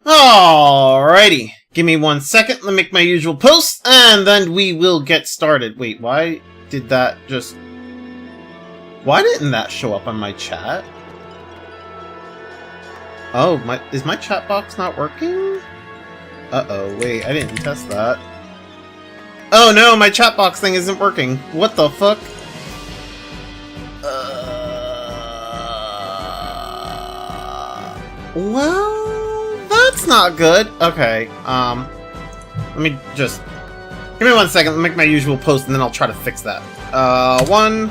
Alrighty. Give me 1 second. Let me make my usual post, and then we will get started. Wait, why did that just... Why didn't that show up on my chat? Oh, is my chat box not working? Uh-oh, wait, I didn't test that. Oh no, my chat box thing isn't working. What the fuck? Well, that's not good. Okay, let me just... Give me 1 second, let me make my usual post, and then I'll try to fix that. 1,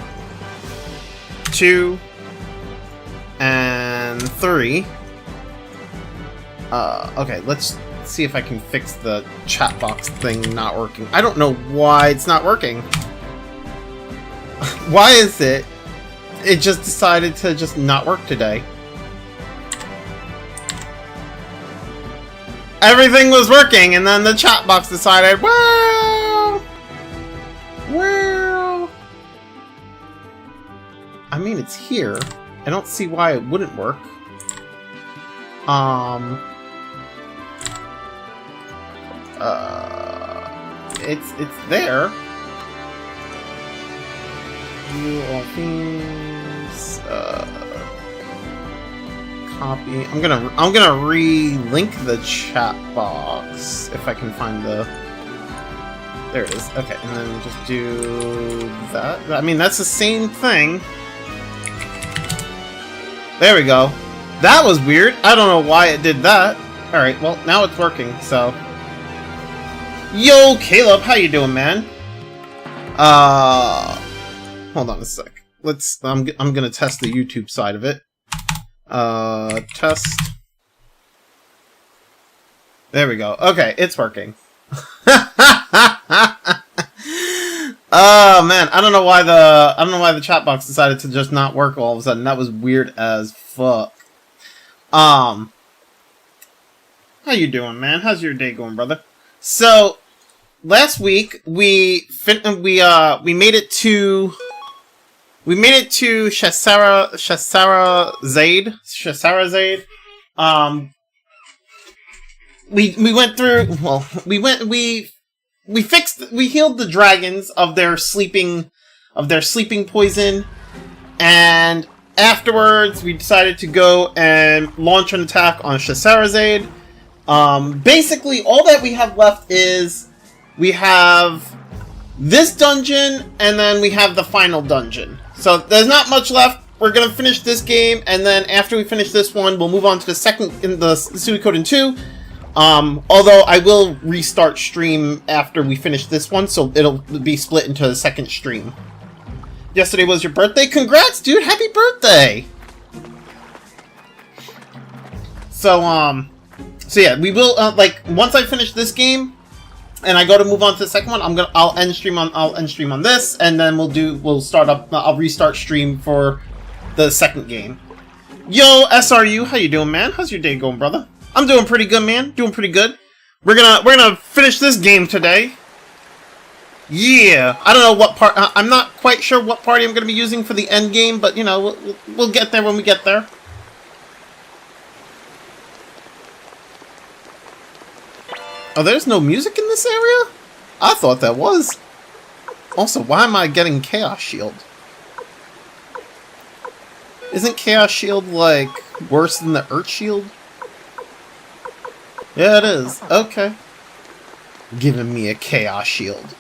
2, and 3. Okay, let's see if I can fix the chat box thing not working. I don't know why it's not working. Why is it? It just decided to just not work today. Everything was working, and then the chat box decided, well... I mean, it's here. I don't see why it wouldn't work. It's there. View all themes. Copy. I'm gonna re-link the chat box if I can find the... There it is. Okay, and then just do that. I mean, that's the same thing. There we go. That was weird. I don't know why it did that. Alright, well, now it's working, so... Yo, Caleb, how you doing, man? Hold on a sec. I'm gonna test the YouTube side of it. Test. There we go. Okay, it's working. Oh man, I don't know why the chat box decided to just not work all of a sudden. That was weird as fuck. How you doing, man? How's your day going, brother? So, last week we made it to Shasara Zaid. We went through. Well, we healed the dragons of their sleeping poison, and afterwards we decided to go and launch an attack on Shasara. Basically, all that we have left is we have this dungeon, and then we have the final dungeon. So there's not much left. We're gonna finish this game, and then after we finish this one, we'll move on to the second in the Suikoden 2. Although I will restart stream after we finish this one, so it'll be split into a second stream. Yesterday was your birthday. Congrats, dude! Happy birthday! So yeah, we will like once I finish this game and I go to move on to the second one, I'll end stream on this, and then I'll restart stream for the second game. Yo, SRU, how you doing, man? How's your day going, brother? I'm doing pretty good, man. Doing pretty good. We're gonna finish this game today. Yeah, I don't know what part. I'm not quite sure what party I'm gonna be using for the end game, but you know, we'll get there when we get there. Oh, there's no music in this area? I thought that was. Also, why am I getting Chaos Shield? Isn't Chaos Shield, like, worse than the Earth Shield? Yeah, it is. Okay. Giving me a Chaos Shield.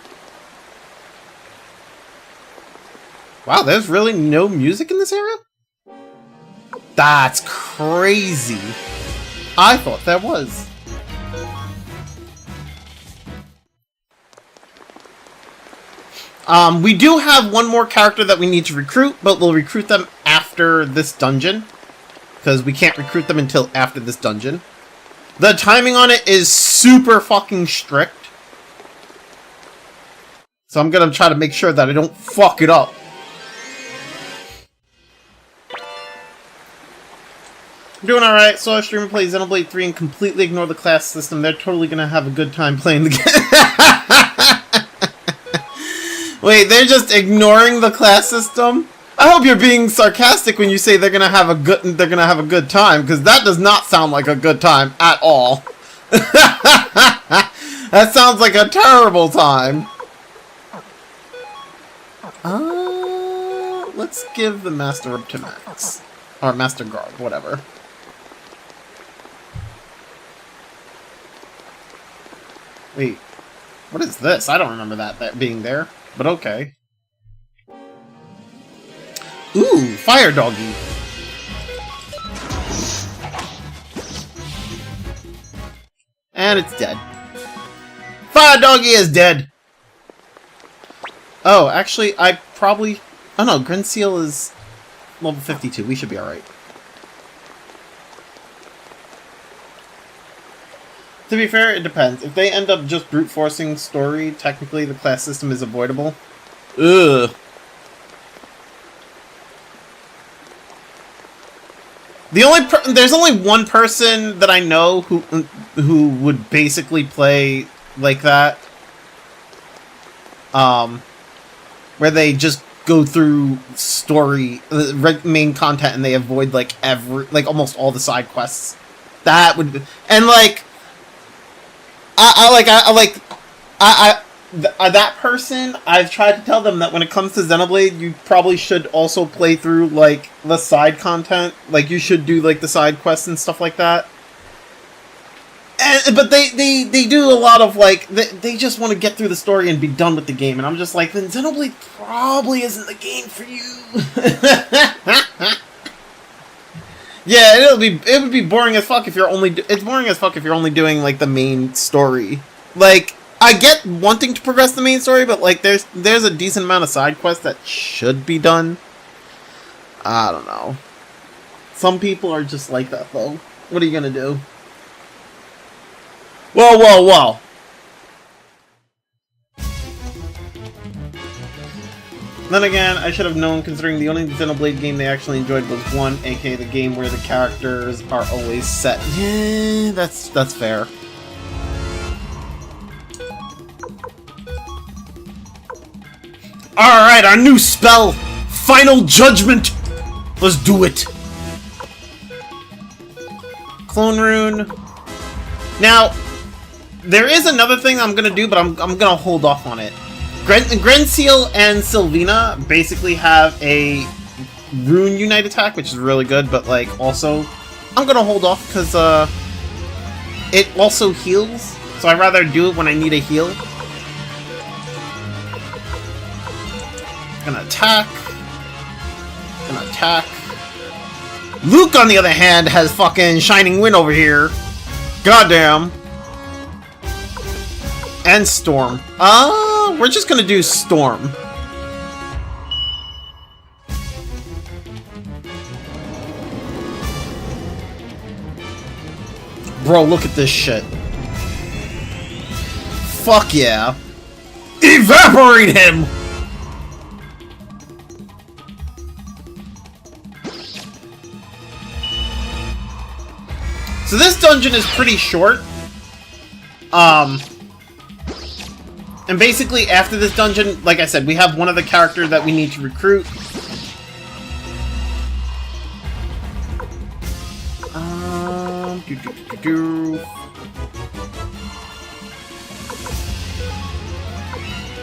Wow, there's really no music in this area? That's crazy. I thought there was. We do have one more character that we need to recruit, but we'll recruit them after this dungeon. Because we can't recruit them until after this dungeon. The timing on it is super fucking strict. So I'm gonna try to make sure that I don't fuck it up. I'm doing alright. So a streamer plays Xenoblade 3 and completely ignore the class system. They're totally gonna have a good time playing the game. Wait, they're just ignoring the class system? I hope you're being sarcastic when you say they're gonna have a good time, because that does not sound like a good time at all. That sounds like a terrible time. Let's give the Master up to Max. Or Master Guard, whatever. Wait, what is this? I don't remember that being there, but okay. Ooh, Fire Doggy. And it's dead. Fire Doggy is dead! Oh, actually, I probably... Oh no, Grenseal is level 52. We should be alright. To be fair, it depends. If they end up just brute forcing story, technically the class system is avoidable. Ugh. There's only one person that I know who would basically play like that. Where they just go through story, main content, and they avoid like almost all the side quests. That would be, and like, that person, I've tried to tell them that when it comes to Xenoblade, you probably should also play through, like, the side content. Like, you should do, like, the side quests and stuff like that. But they do a lot of, like, they just want to get through the story and be done with the game. And I'm just like, then Xenoblade probably isn't the game for you. Yeah, it would be boring as fuck if you're only... It's boring as fuck if you're only doing, like, the main story. Like... I get wanting to progress the main story, but like there's a decent amount of side quests that should be done. I don't know. Some people are just like that, though. What are you gonna do? Whoa, whoa, whoa! Then again, I should have known, considering the only Xenoblade game they actually enjoyed was 1, aka the game where the characters are always set. Yeah, that's fair. Alright, our new spell! Final Judgment! Let's do it! Clone Rune. Now, there is another thing I'm gonna do, but I'm gonna hold off on it. Grenseal and Sylvina basically have a Rune Unite attack, which is really good, but like, also, I'm gonna hold off, because, it also heals, so I'd rather do it when I need a heal. Gonna attack. Gonna attack. Luke, on the other hand, has fucking Shining Wind over here. Goddamn. And Storm. We're just gonna do Storm. Bro, look at this shit. Fuck yeah. Evaporate him! So this dungeon is pretty short. And basically after this dungeon, like I said, we have one of the characters that we need to recruit.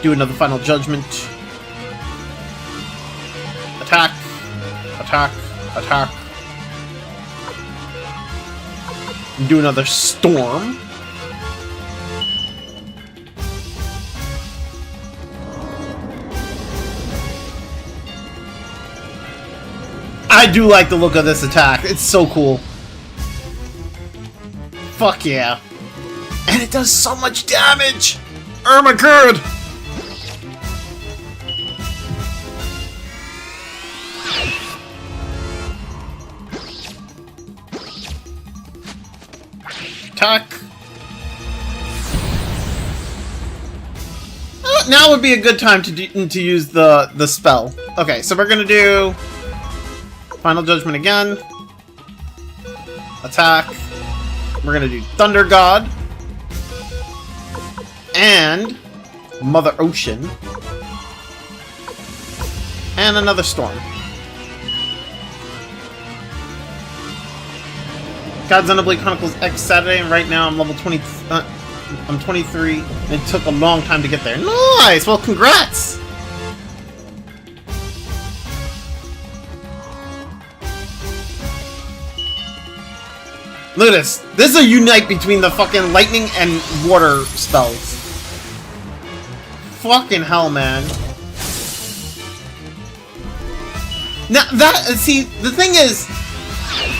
Do another final judgment. Attack. Attack. Attack. Do another storm. I do like the look of this attack. It's so cool. Fuck yeah. And it does so much damage! Oh my god! Attack. Now would be a good time to use the spell. Okay, so we're gonna do Final Judgment again. Attack. We're gonna do Thunder God. And Mother Ocean. And another Storm. Gods Xenoblade Chronicles X Saturday, and right now I'm level 20. I'm 23, and it took a long time to get there. Nice! Well, congrats! Look at this. This is a unite between the fucking lightning and water spells. Fucking hell, man. Now, see, the thing is,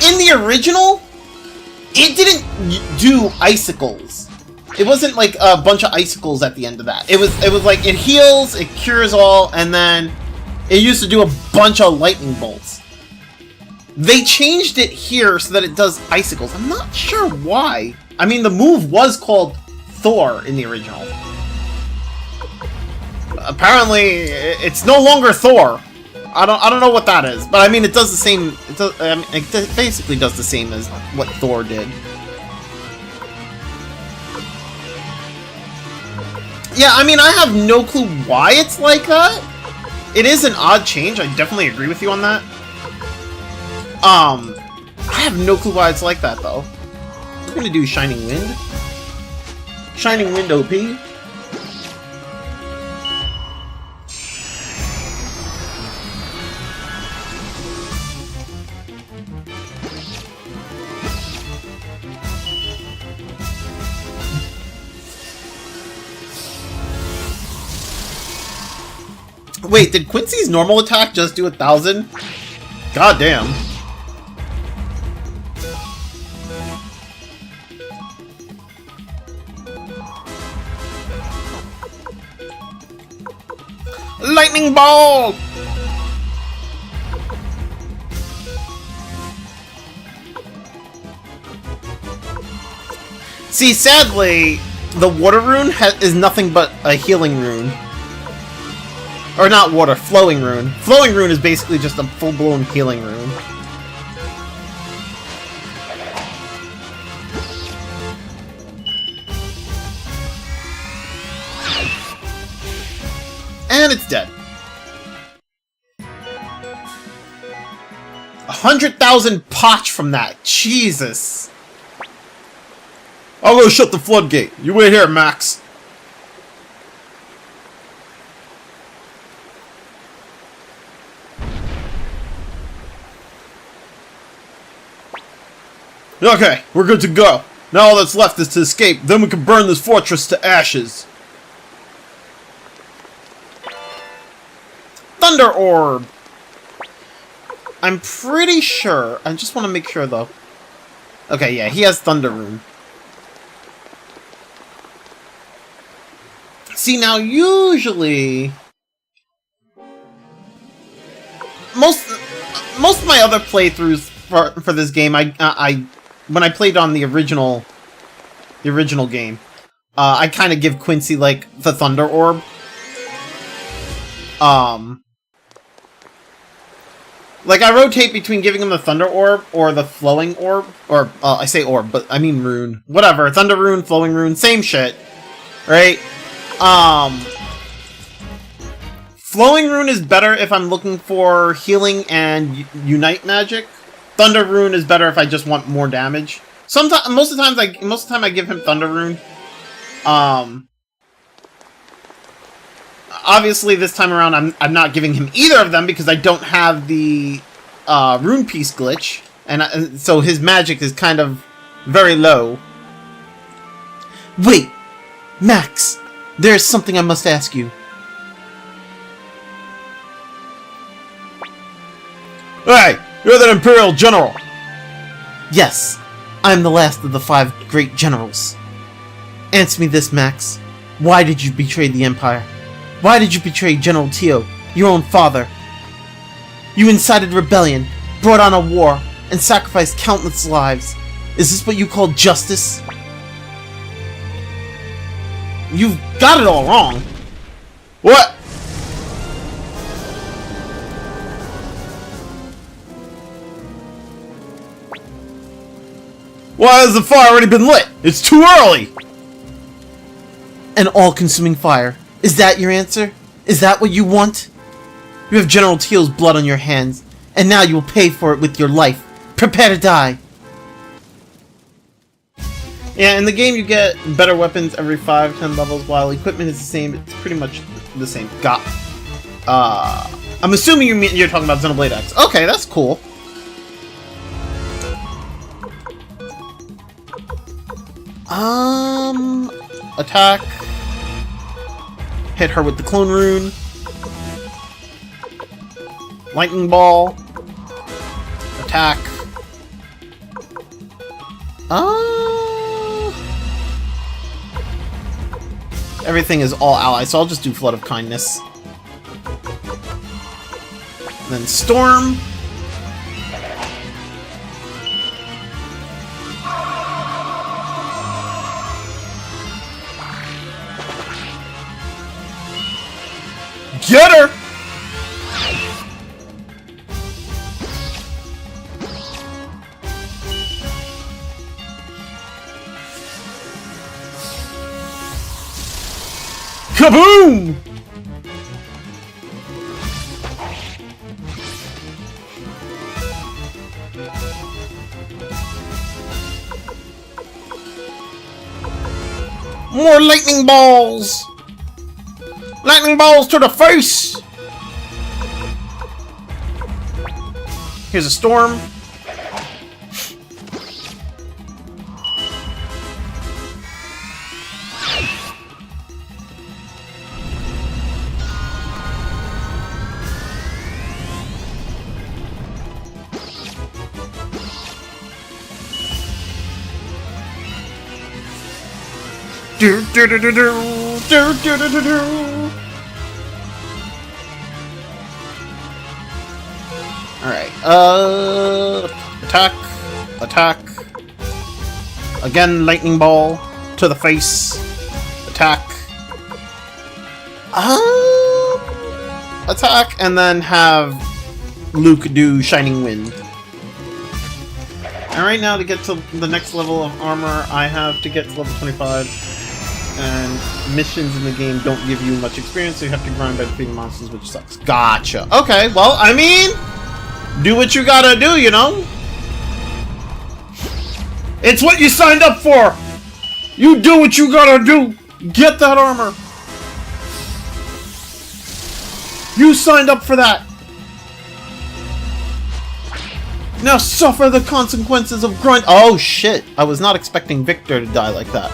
in the original, it didn't do icicles. It wasn't like a bunch of icicles at the end of that. It was like, it heals, it cures all, and then it used to do a bunch of lightning bolts. They changed it here so that it does icicles. I'm not sure why. I mean, the move was called Thor in the original. Apparently, it's no longer Thor. I don't know what that is, but I mean, it does the same. It basically does the same as what Thor did. Yeah, I mean, I have no clue why it's like that. It is an odd change. I definitely agree with you on that. I have no clue why it's like that, though. We're gonna do Shining Wind. Shining Wind OP. Wait, did Quincy's normal attack just do 1,000? God damn. Lightning ball! See, sadly, the water rune is nothing but a healing rune. Or not water, flowing rune. Flowing rune is basically just a full-blown healing rune. And it's dead. 100,000 potch from that. Jesus. I'll go shut the floodgate. You wait here, Max. Okay, we're good to go. Now all that's left is to escape. Then we can burn this fortress to ashes. Thunder Orb! I'm pretty sure. I just want to make sure, though. Okay, yeah, he has Thunder Rune. See, now, usually... Most of my other playthroughs for this game, when I played on the original game, I kind of give Quincy, like, the Thunder Orb. Like, I rotate between giving him the Thunder Orb or the Flowing Orb. Or, I say Orb, but I mean Rune. Whatever. Thunder Rune, Flowing Rune, same shit. Right? Flowing Rune is better if I'm looking for healing and Unite magic. Thunder Rune is better if I just want more damage. Most of the time I give him Thunder Rune. Obviously, this time around, I'm not giving him either of them because I don't have the Rune Piece glitch, and so his magic is kind of very low. Wait, Max, there's something I must ask you. Hey, you're the Imperial General! Yes, I'm the last of the 5 great generals. Answer me this, Max. Why did you betray the Empire? Why did you betray General Tio, your own father? You incited rebellion, brought on a war, and sacrificed countless lives. Is this what you call justice? You've got it all wrong. What? Why has the fire already been lit? It's too early! An all-consuming fire. Is that your answer? Is that what you want? You have General Teal's blood on your hands, and now you will pay for it with your life. Prepare to die! Yeah, in the game you get better weapons every 5-10 levels, while equipment is the same. It's pretty much the same. I'm assuming you're talking about Xenoblade X. Okay, that's cool. Attack. Hit her with the clone rune. Lightning ball. Attack. Everything is all allies, so I'll just do Flood of Kindness. And then Storm. Get her! Kaboom! More lightning balls! Lightning balls to the face! Here's a storm. Do do do do do do do do do do. Alright, attack, attack, again, lightning ball, to the face, attack, attack, and then have Luke do Shining Wind. And right now, to get to the next level of armor, I have to get to level 25. And missions in the game don't give you much experience, so you have to grind by defeating monsters, which sucks. Gotcha. Okay, well, I mean, do what you gotta do, you know? It's what you signed up for! You do what you gotta do! Get that armor! You signed up for that! Now suffer the consequences of grind- Oh shit! I was not expecting Victor to die like that.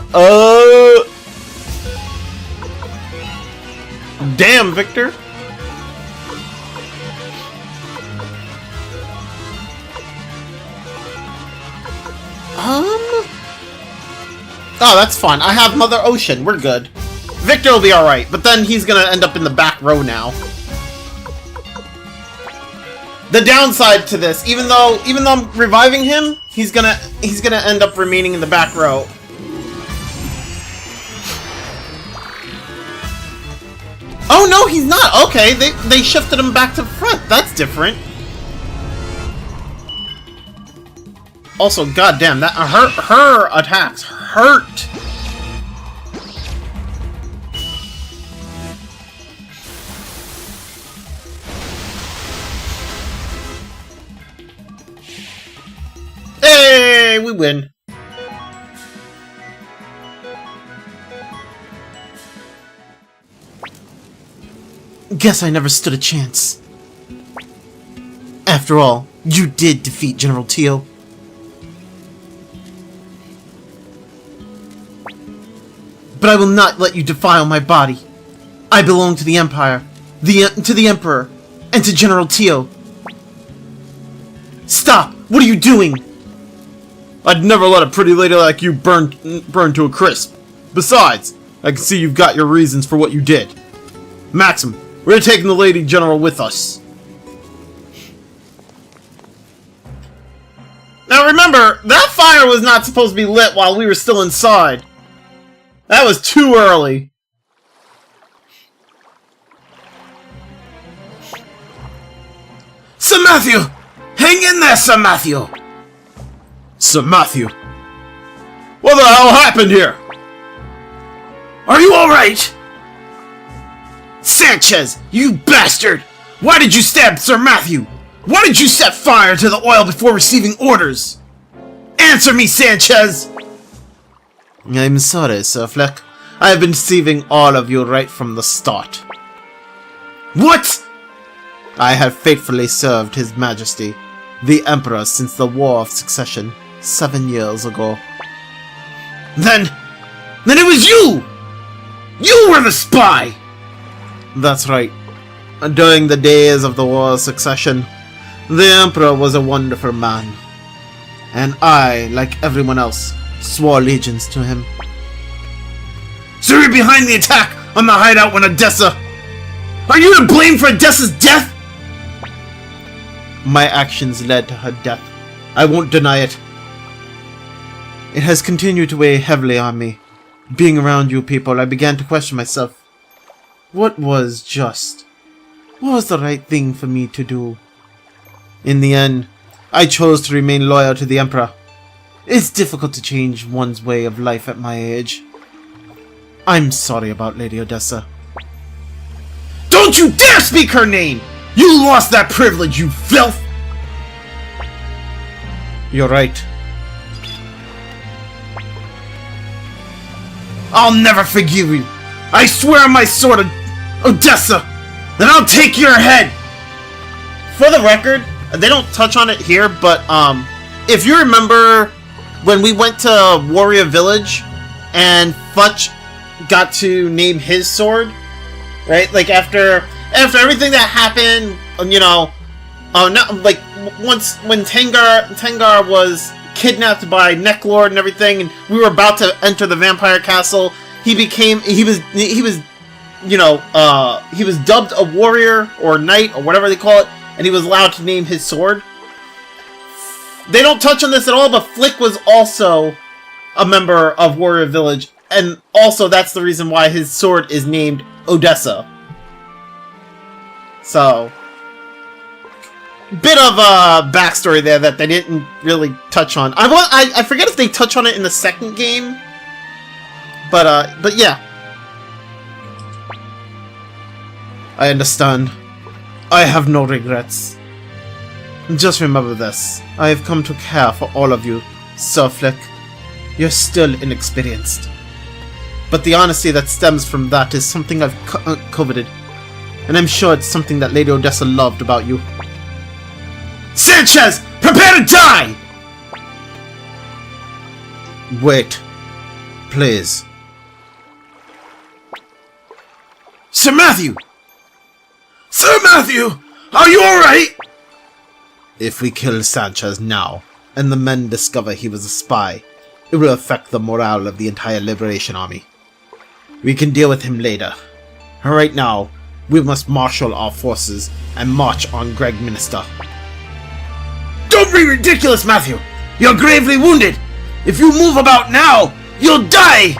Damn, Victor! Oh, that's fine. I have Mother Ocean. We're good. Victor will be alright, but then he's gonna end up in the back row now. The downside to this, even though I'm reviving him, he's gonna end up remaining in the back row. Oh no, he's not. Okay, they shifted him back to the front. That's different. Also, goddamn, that her attacks hurt. Hey, we win. Guess I never stood a chance. After all, you did defeat General Teo. But I will not let you defile my body. I belong to the Empire, to the Emperor, and to General Teo. Stop! What are you doing? I'd never let a pretty lady like you burn to a crisp. Besides, I can see you've got your reasons for what you did. Maxim, we're taking the Lady General with us. Now remember, that fire was not supposed to be lit while we were still inside. That was too early. Sir Matthew! Hang in there, Sir Matthew! Sir Matthew? What the hell happened here? Are you alright? Sanchez, you bastard! Why did you stab Sir Matthew? Why did you set fire to the oil before receiving orders? Answer me, Sanchez! I'm sorry, Sir Fleck. I have been deceiving all of you right from the start. What? I have faithfully served His Majesty, the Emperor, since the War of Succession, 7 years ago. Then it was you! You were the spy! That's right. During the days of the War of Succession, the Emperor was a wonderful man. And I, like everyone else, swore allegiance to him. So you're behind the attack on the hideout on Odessa? Are you to blame for Odessa's death? My actions led to her death. I won't deny it. It has continued to weigh heavily on me. Being around you people, I began to question myself. What was just? What was the right thing for me to do? In the end, I chose to remain loyal to the Emperor. It's difficult to change one's way of life at my age. I'm sorry about Lady Odessa. Don't you dare speak her name! You lost that privilege, you filth! You're right. I'll never forgive you. I swear on my sword, Odessa, that I'll take your head! For the record, they don't touch on it here, but if you remember when we went to Warrior Village and Futch got to name his sword, right? Like after everything that happened, you know, like once when Tengar was kidnapped by Necklord and everything, and we were about to enter the vampire castle, he was dubbed a warrior or knight or whatever they call it, and he was allowed to name his sword. They don't touch on this at all, but Flick was also a member of Warrior Village, and also that's the reason why his sword is named Odessa. So, bit of a backstory there that they didn't really touch on. I forget if they touch on it in the second game, but yeah. I understand. I have no regrets. Just remember this. I have come to care for all of you, Sir Flick. You're still inexperienced. But the honesty that stems from that is something I've coveted. And I'm sure it's something that Lady Odessa loved about you. Sanchez! Prepare to die! Wait. Please. Sir Matthew! Sir Matthew! Are you alright? If we kill Sanchez now, and the men discover he was a spy, it will affect the morale of the entire Liberation Army. We can deal with him later. Right now, we must marshal our forces and march on Greg Minister. Don't be ridiculous, Matthew! You're gravely wounded! If you move about now, you'll die!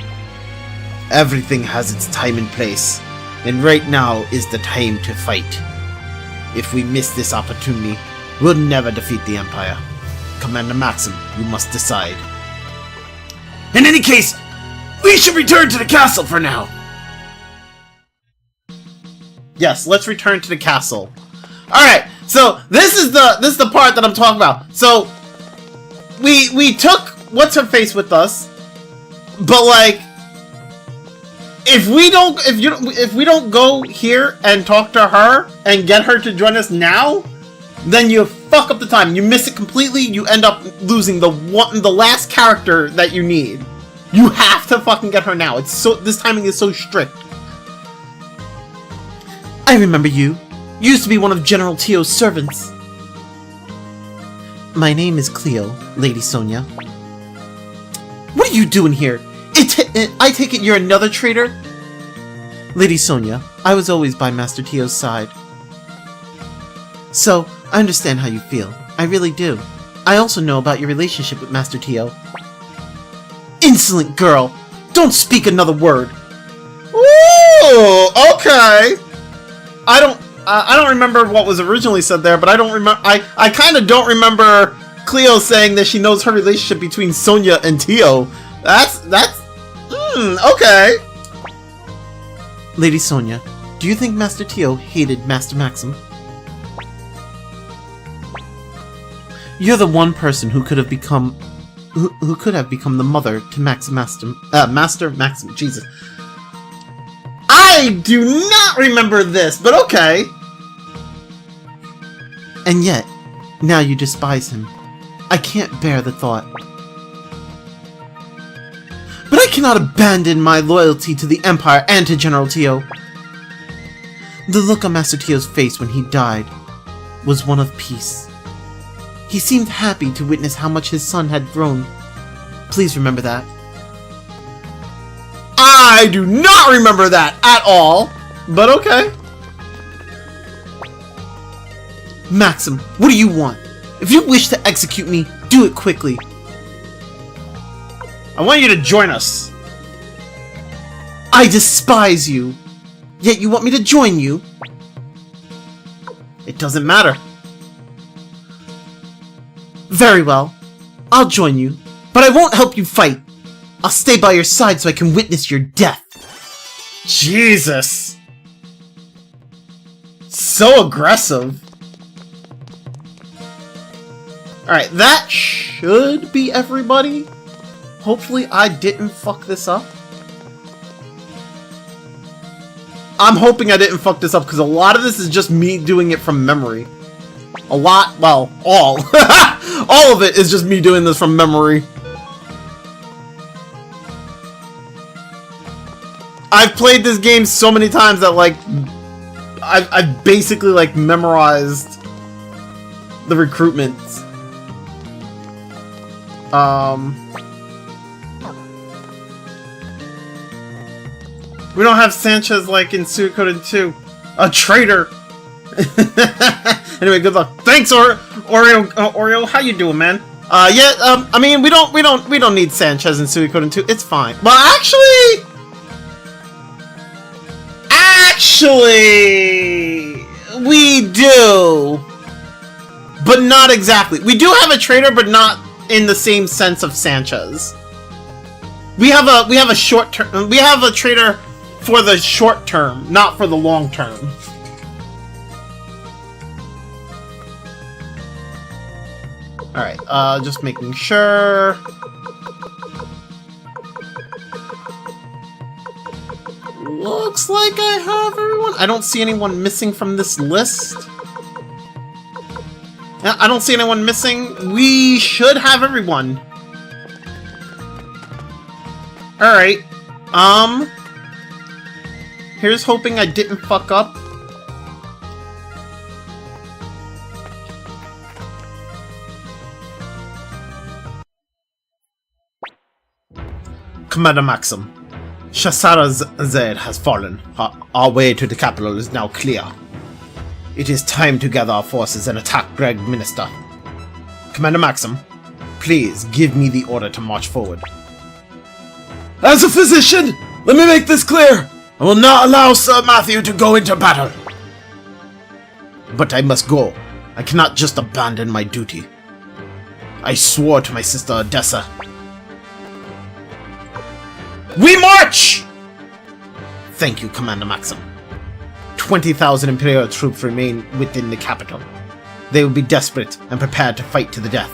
Everything has its time and place, and right now is the time to fight. If we miss this opportunity, we'll never defeat the Empire. Commander Maxim, you must decide. In any case, we should return to the castle for now. Yes, let's return to the castle. Alright, so this is the part that I'm talking about. So we took what's her face with us, but like if we don't go here and talk to her and get her to join us now, then you fuck up the time. You miss it completely. You end up losing the last character that you need. You have to fucking get her now. This timing is so strict. I remember you. You used to be one of General Tio's servants. My name is Cleo, Lady Sonia. What are you doing here? I take it you're another traitor? Lady Sonia, I was always by Master Tio's side. So, I understand how you feel. I really do. I also know about your relationship with Master Tio. Insolent girl! Don't speak another word! Ooh, okay! I don't remember what was originally said there, but I don't remember. I kind of don't remember Cleo saying that she knows her relationship between Sonia and Tio. Okay. Lady Sonia, do you think Master Tio hated Master Maxim? You're the one person who could have become who could have become the mother to Master Maxim. Jesus. I do not remember this, but okay. And yet, now you despise him. I can't bear the thought. But I cannot abandon my loyalty to the Empire and to General Tio. The look on Master Tio's face when he died was one of peace. He seemed happy to witness how much his son had grown. Please remember that. I do not remember that at all, but okay. Maxim, what do you want? If you wish to execute me, do it quickly. I want you to join us. I despise you. Yet you want me to join you? It doesn't matter. Very well. I'll join you, but I won't help you fight. I'll stay by your side so I can witness your death. Jesus. So aggressive. Alright, that should be everybody. Hopefully I didn't fuck this up. I'm hoping I didn't fuck this up because a lot of this is just me doing it from memory. A lot, well, all. All of it is just me doing this from memory. I've played this game so many times that, like, I've basically, like, memorized the recruitments. We don't have Sanchez like in Suikoden 2. A traitor! Anyway, good luck. Thanks, Oreo. How you doing, man? I mean, we don't need Sanchez in Suikoden 2. It's fine. Well, actually, we do, but not exactly. We do have a traitor, but not in the same sense of Sanchez. We have a short term. We have a traitor for the short term, not for the long term. Alright, just making sure. Looks like I have everyone. I don't see anyone missing from this list. I don't see anyone missing. We should have everyone. Alright. Here's hoping I didn't fuck up. Commander Maxim, Shasharazad has fallen. Our way to the capital is now clear. It is time to gather our forces and attack Greg Minister. Commander Maxim, please give me the order to march forward. As a physician, let me make this clear. I will not allow Sir Matthew to go into battle. But I must go. I cannot just abandon my duty. I swore to my sister Odessa. We march! Thank you, Commander Maxim. 20,000 Imperial troops remain within the capital. They will be desperate and prepared to fight to the death.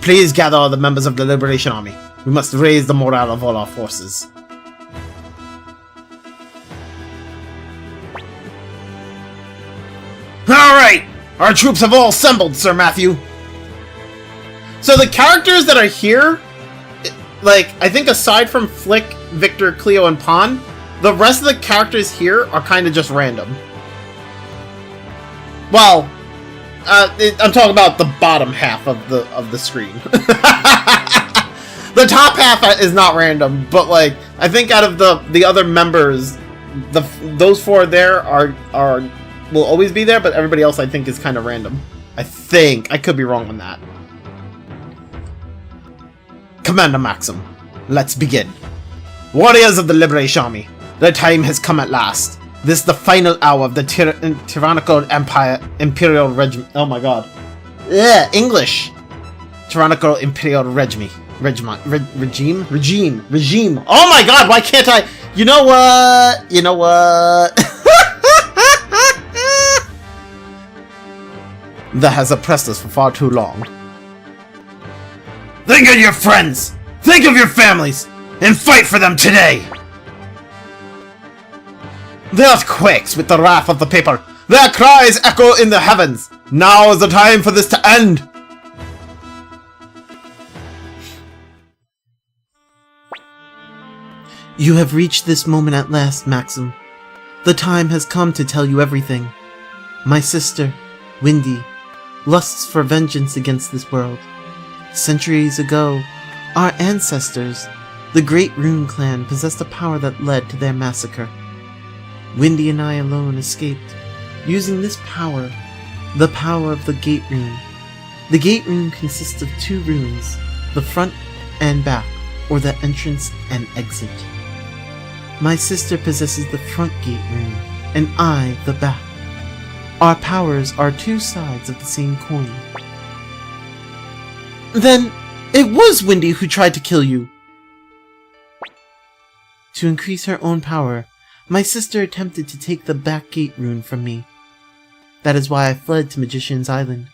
Please gather all the members of the Liberation Army. We must raise the morale of all our forces. Alright! Our troops have all assembled, Sir Matthew! So the characters that are here, like, I think aside from Flick, Victor, Cleo, and Pon, the rest of the characters here are kind of just random. Well, I'm talking about the bottom half of the screen. The top half is not random, but like I think out of the other members, those four there are will always be there, but everybody else I think is kind of random. I think I could be wrong on that. Commander Maxim, let's begin. Warriors of the Liberation Army, the time has come at last. This is the final hour of the tyrannical Imperial Regime. Oh my god. Yeah, English. Tyrannical Imperial Regime. Regime. Oh my god, why can't I? You know what? That has oppressed us for far too long. Think of your friends! Think of your families! And fight for them today! The earth quakes with the wrath of the people. Their cries echo in the heavens. Now is the time for this to end! You have reached this moment at last, Maxim. The time has come to tell you everything. My sister, Windy, lusts for vengeance against this world. Centuries ago, our ancestors, the Great Rune Clan, possessed a power that led to their massacre. Windy and I alone escaped, using this power, the power of the Gate Rune. The Gate Rune consists of 2 runes, the front and back, or the entrance and exit. My sister possesses the front gate rune, and I the back. Our powers are 2 sides of the same coin. Then, it was Windy who tried to kill you! To increase her own power, my sister attempted to take the back gate rune from me. That is why I fled to Magician's Island.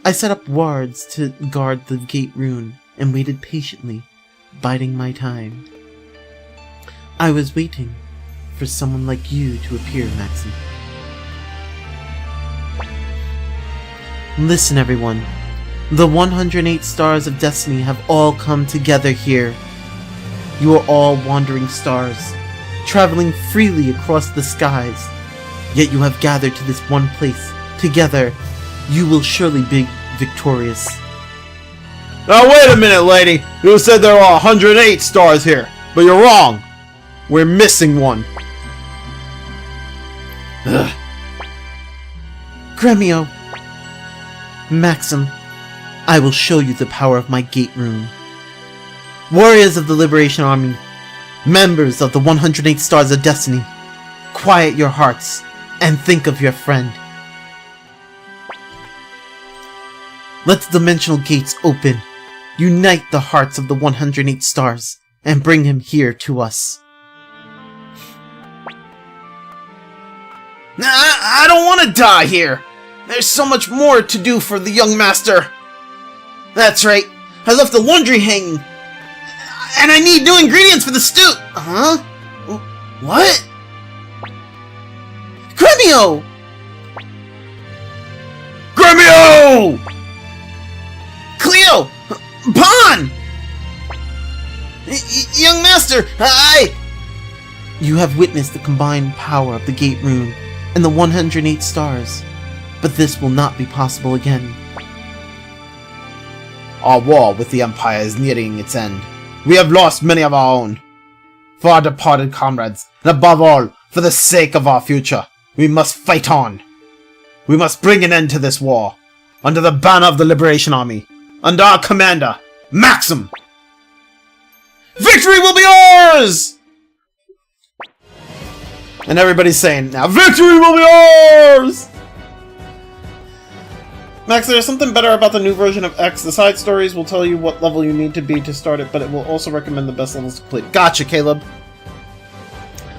I set up wards to guard the gate rune, and waited patiently, biding my time. I was waiting for someone like you to appear, Maxim. Listen, everyone. The 108 stars of destiny have all come together here. You are all wandering stars, traveling freely across the skies. Yet you have gathered to this one place. Together, you will surely be victorious. Now wait a minute, lady! You said there are 108 stars here, but you're wrong! We're missing one. Ugh. Gremio. Maxim, I will show you the power of my gate rune. Warriors of the Liberation Army, members of the 108 Stars of Destiny, quiet your hearts and think of your friend. Let the dimensional gates open. Unite the hearts of the 108 stars and bring him here to us. I don't want to die here! There's so much more to do for the young master! That's right, I left the laundry hanging! And I need new ingredients for the stew! Huh? What? Gremio! Gremio! Cleo! Pan! Young master, You have witnessed the combined power of the Gate Rune and the 108 stars, but this will not be possible again. Our war with the Empire is nearing its end. We have lost many of our own. For our departed comrades, and above all, for the sake of our future, we must fight on. We must bring an end to this war, under the banner of the Liberation Army, under our commander, Maxim! Victory will be ours! And everybody's saying, now victory will be ours! Max, there's something better about the new version of X. The side stories will tell you what level you need to be to start it, but it will also recommend the best levels to complete. Gotcha, Caleb.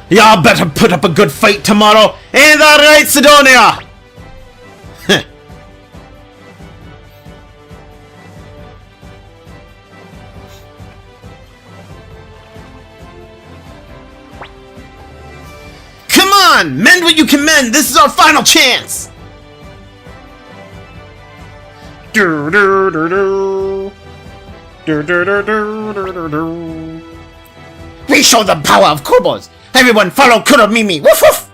Y'all better put up a good fight tomorrow! Ain't that right, Sidonia? Come on! Mend what you can mend! This is our final chance! Do do do do. Do do do do do do. We show the power of Kubos! Everyone follow Kuromimi! Woof woof!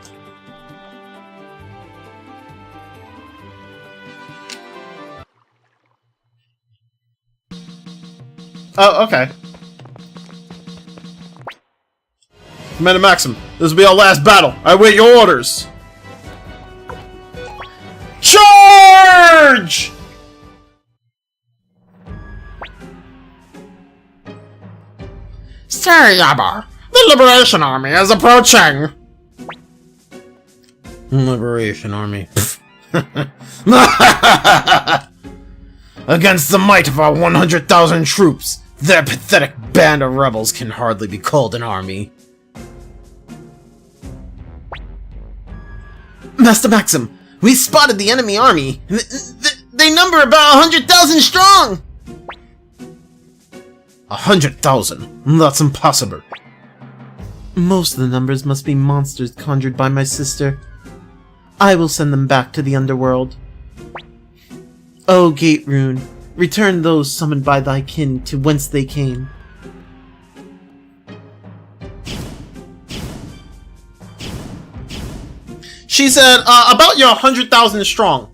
Oh, okay. Commander Maxim, this will be our last battle. I await your orders. Charge! Sir Yabba, the Liberation Army is approaching. Liberation Army. Against the might of our 100,000 troops, their pathetic band of rebels can hardly be called an army. Master Maxim, we spotted the enemy army. They number about 100,000 strong! 100,000? That's impossible. Most of the numbers must be monsters conjured by my sister. I will send them back to the underworld. O Gate Rune, return those summoned by thy kin to whence they came. She said, about your 100,000 strong.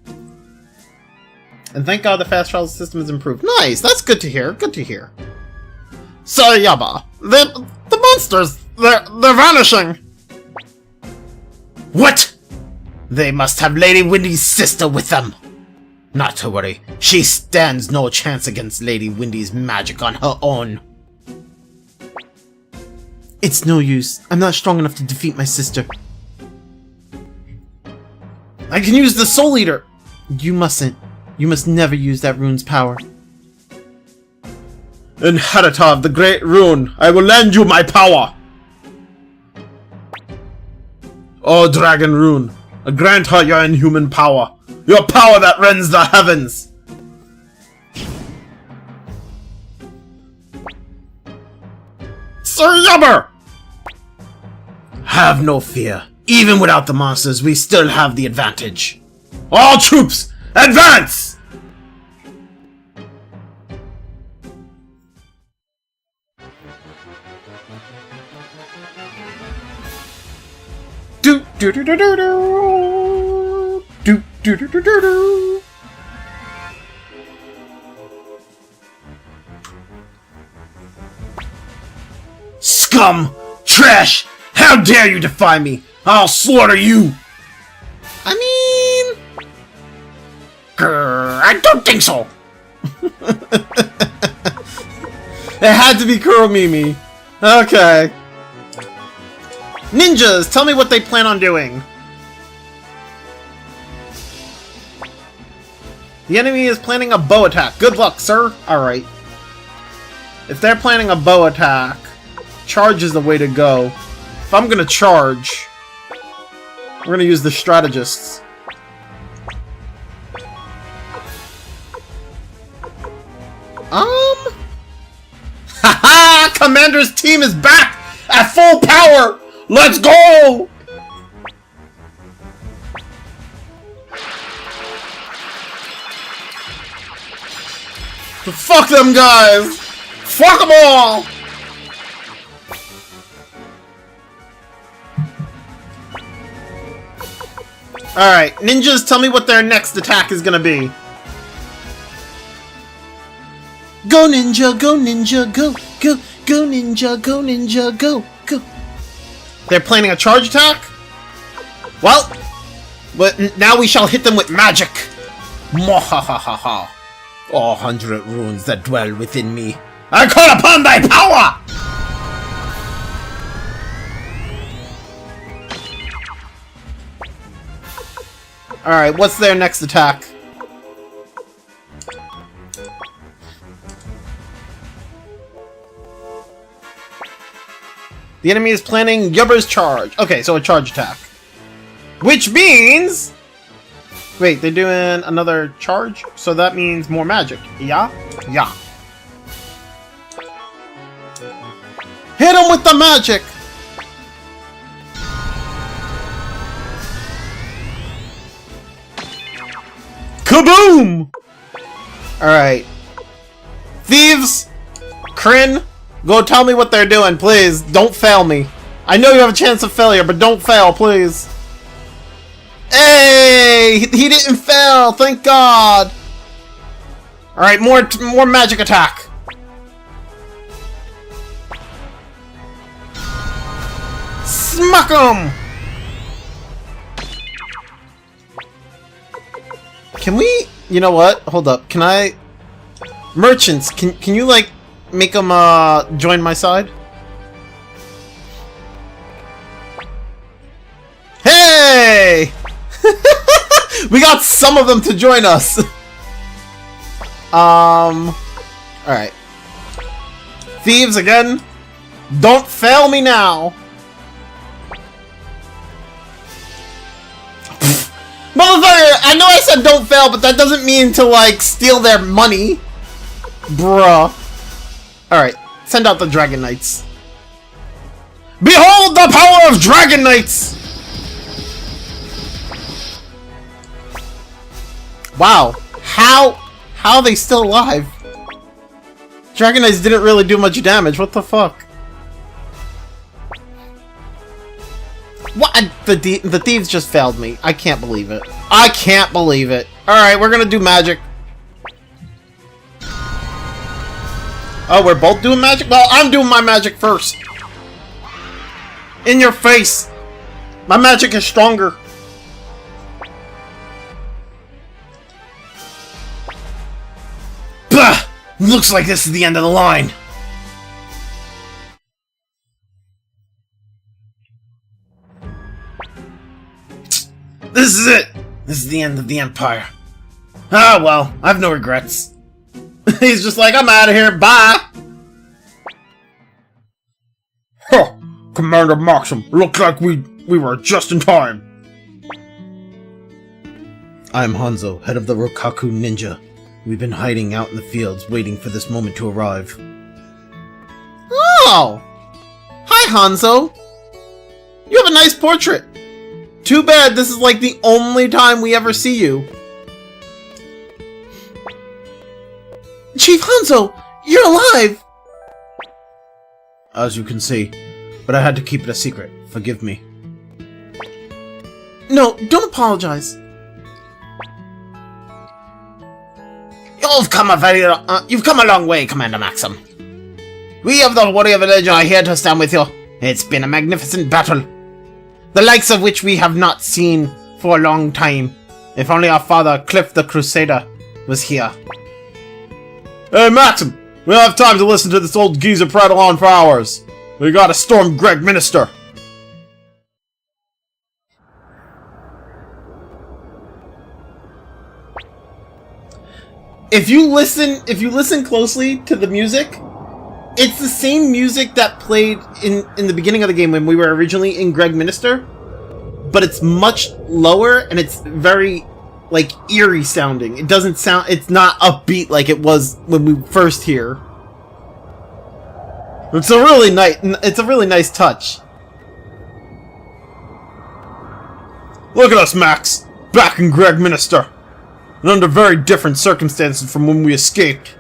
And thank God the fast travel system is improved. Nice, that's good to hear, good to hear. So, Yaba, the monsters, they're vanishing. What? They must have Lady Windy's sister with them. Not to worry, she stands no chance against Lady Windy's magic on her own. It's no use. I'm not strong enough to defeat my sister. I can use the Soul Eater. You mustn't. You must never use that rune's power. Inheritor of the Great Rune, I will lend you my power. Oh, Dragon Rune, grant her your inhuman power. Your power that rends the heavens. Sir Yubber! Have no fear. Even without the monsters, we still have the advantage. All troops, advance! Do do do do do do do do do do do do. Scum! Trash! How dare you defy me! I'll slaughter you! I mean... I don't think so! It had to be Kuromimi. Okay. Ninjas, tell me what they plan on doing. The enemy is planning a bow attack. Good luck, sir. Alright. If they're planning a bow attack, charge is the way to go. If I'm gonna charge, we're gonna use the strategists. Haha! Commander's team is back at full power! Let's go! Fuck them guys! Fuck them all! Alright, ninjas, tell me what their next attack is gonna be. Go ninja, go ninja, go, go, go ninja, go ninja, go, go. They're planning a charge attack? Well, but now we shall hit them with magic. Mwahahaha. All 100 runes that dwell within me. I call upon thy power! Alright, what's their next attack? The enemy is planning Yubber's charge. Okay, so a charge attack. Which means... Wait, they're doing another charge? So that means more magic. Yeah? Yeah. Hit him with the magic! Kaboom! Alright. Thieves! Kryn! Go tell me what they're doing, please. Don't fail me. I know you have a chance of failure, but don't fail, please. Hey! He didn't fail! Thank God! Alright, more magic attack. Smack 'em! Can we... You know what? Hold up. Can I... Merchants, can you, like, make them, join my side? Hey! We got some of them to join us! Alright. Thieves, again. Don't fail me now! Motherfucker, I know I said don't fail, but that doesn't mean to, like, steal their money. Bruh. Alright, Send out the Dragon Knights. Behold the power of Dragon Knights! Wow. How are they still alive? Dragon Knights didn't really do much damage. What the fuck? What? The thieves just failed me. I can't believe it. I can't believe it. Alright, we're gonna do magic. Oh, we're both doing magic? Well, I'm doing my magic first. In your face. My magic is stronger. Bah! Looks like this is the end of the line. This is it. This is the end of the Empire. Ah, well, I have no regrets. He's just like, I'm out of here, bye! Huh! Commander Maxim, looks like we were just in time. I'm Hanzo, head of the Rokaku Ninja. We've been hiding out in the fields, waiting for this moment to arrive. Oh! Hi, Hanzo! You have a nice portrait. Too bad this is like the only time we ever see you. Chief Hanzo! You're alive! As you can see, but I had to keep it a secret. Forgive me. No, don't apologize. You've come a long way, Commander Maxim. We of the Warrior Village are here to stand with you. It's been a magnificent battle, the likes of which we have not seen for a long time. If only our father, Cliff the Crusader, was here. Hey, Maxim! We don't have time to listen to this old geezer prattle on for hours. We gotta storm Greg Minister. If you listen closely to the music, it's the same music that played in the beginning of the game when we were originally in Greg Minister, but it's much lower and it's very like eerie sounding. It doesn't sound, it's not upbeat like it was when we first hear. It's a really nice touch. Look at us, Max, back in Greg Minister, and under very different circumstances from when we escaped.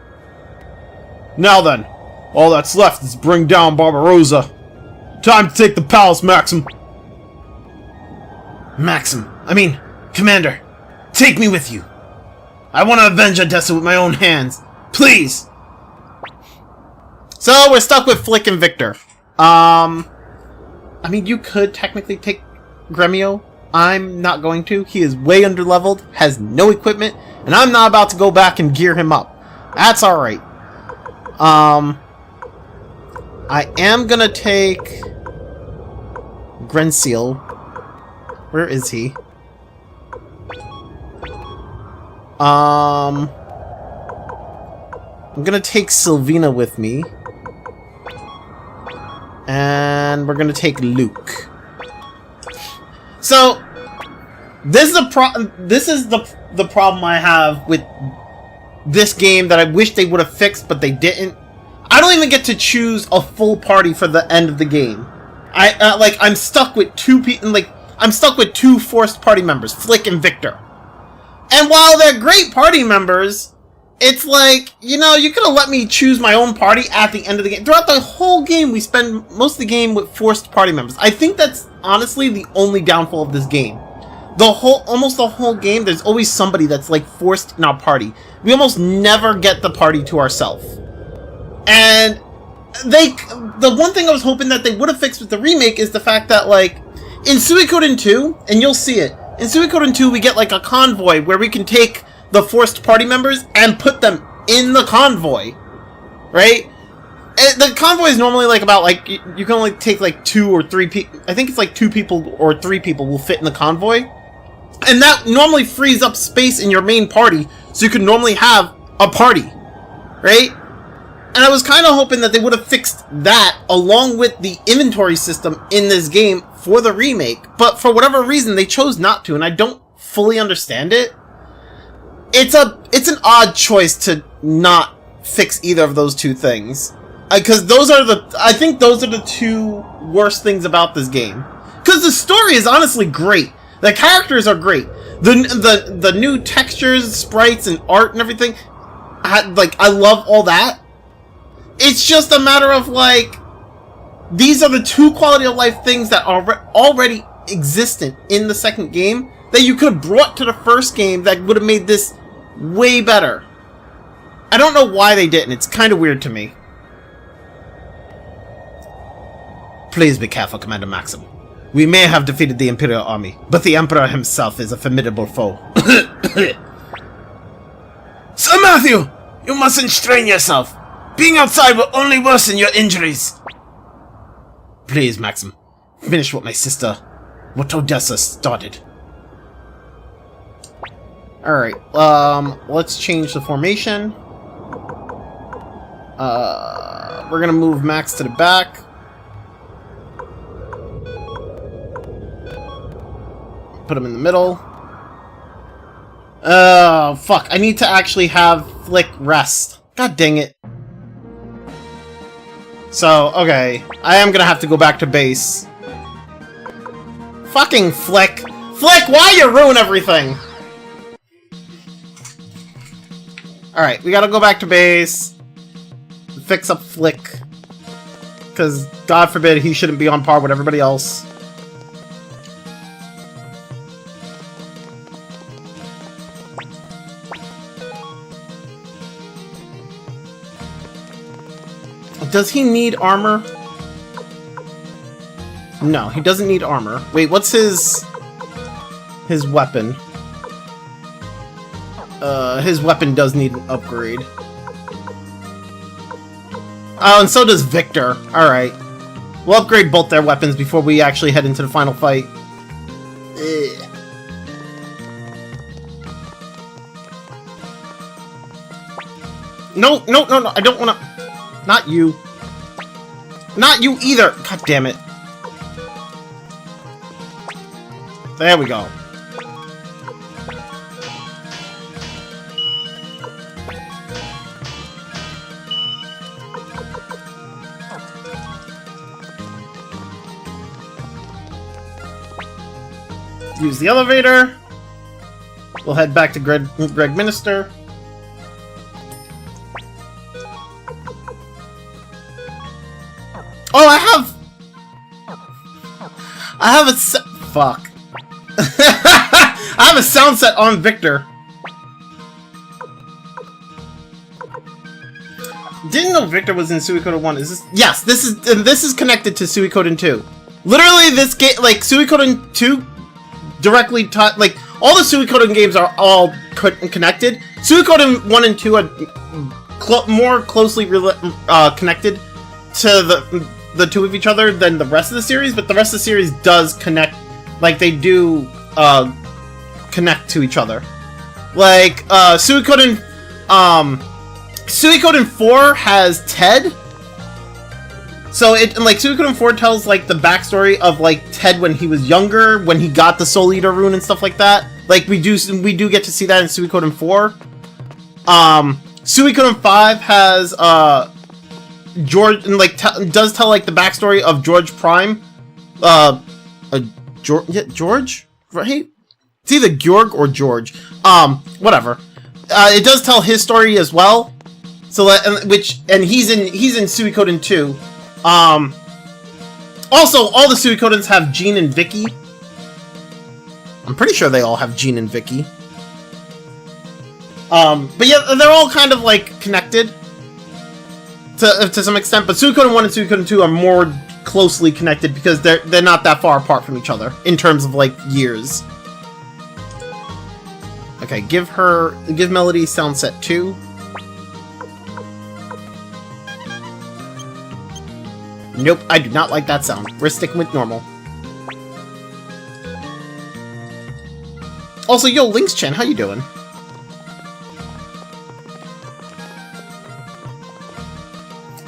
Now then, all that's left is bring down Barbarossa. Time to take the palace, Maxim. Commander, take me with you. I want to avenge Odessa with my own hands. Please! So, we're stuck with Flick and Victor. You could technically take Gremio. I'm not going to. He is way underleveled, has no equipment, and I'm not about to go back and gear him up. That's alright. I am gonna take Grenseal. Where is he? I'm gonna take Sylvina with me. And we're gonna take Luke. So this is the problem I have with this game that I wish they would have fixed, but they didn't. I don't even get to choose a full party for the end of the game. I'm stuck with two people. I'm stuck with two forced party members, Flick and Victor. And while they're great party members, it's like, you could have let me choose my own party at the end of the game. Throughout the whole game, we spend most of the game with forced party members. I think that's honestly the only downfall of this game. Almost the whole game, there's always somebody that's forced in our party. We almost never get the party to ourselves. And the one thing I was hoping that they would have fixed with the remake is the fact that, in Suikoden 2, and you'll see it, in Suikoden 2 we get, a convoy where we can take the forced party members and put them in the convoy, right? And the convoy is normally, you can only take, 2 or 3 people. I think it's, 2 people or 3 people will fit in the convoy. And that normally frees up space in your main party, so you can normally have a party, right? And I was kind of hoping that they would have fixed that along with the inventory system in this game for the remake, but for whatever reason they chose not to, and I don't fully understand it. It's an odd choice to not fix either of those two things. Because I think those are the two worst things about this game. Because the story is honestly great. The characters are great. The new textures, sprites, and art and everything. I love all that. It's just a matter of, like, these are the two quality of life things that are already existent in the second game that you could have brought to the first game that would have made this way better. I don't know why they didn't. It's kind of weird to me. Please be careful, Commander Maxim. We may have defeated the Imperial Army, but the Emperor himself is a formidable foe. Sir Matthew! You mustn't strain yourself. Being outside will only worsen your injuries. Please, Maxim. Finish what Odessa started. Alright, let's change the formation. We're gonna move Max to the back. Put him in the middle. Oh, fuck. I need to actually have Flick rest. God dang it. So, okay. I am gonna have to go back to base. Fucking Flick. Flick, why you ruin everything? Alright, we gotta go back to base. Fix up Flick. Because, God forbid, he shouldn't be on par with everybody else. Does he need armor? No, he doesn't need armor. Wait, what's his weapon? His weapon does need an upgrade. Oh, and so does Victor. Alright. We'll upgrade both their weapons before we actually head into the final fight. No, I don't wanna... Not you. Not you either! God damn it. There we go. Use the elevator. We'll head back to Greg Minister. Oh, I have a fuck. I have a sound set on Victor. Didn't know Victor was in Suikoden 1. Is this? Yes, this is connected to Suikoden 2. Literally, this game, like Suikoden 2, directly taught. Like all the Suikoden games are all connected. Suikoden 1 and 2 are more closely connected to the two of each other than the rest of the series, but the rest of the series does connect, like they do connect to each other. Like Suikoden 4 has Ted. So Suikoden 4 tells like the backstory of like Ted when he was younger, when he got the Soul Eater rune and stuff like that. Like we do get to see that in Suikoden 4. Suikoden 5 has George, and like does tell like the backstory of George Prime. George, right? It's either Georg or George. Whatever. It does tell his story as well. So that, he's in Suikoden 2. Also, all the Suikodens have Jean and Vicky. I'm pretty sure they all have Jean and Vicky. But yeah, they're all kind of like connected to some extent. But Suikoden 1 and Suikoden 2 are more closely connected because they're not that far apart from each other in terms of like years. Okay, give Melody sound set 2. Nope, I do not like that sound. We're sticking with normal. Also, yo, Lynx-chan, how you doing?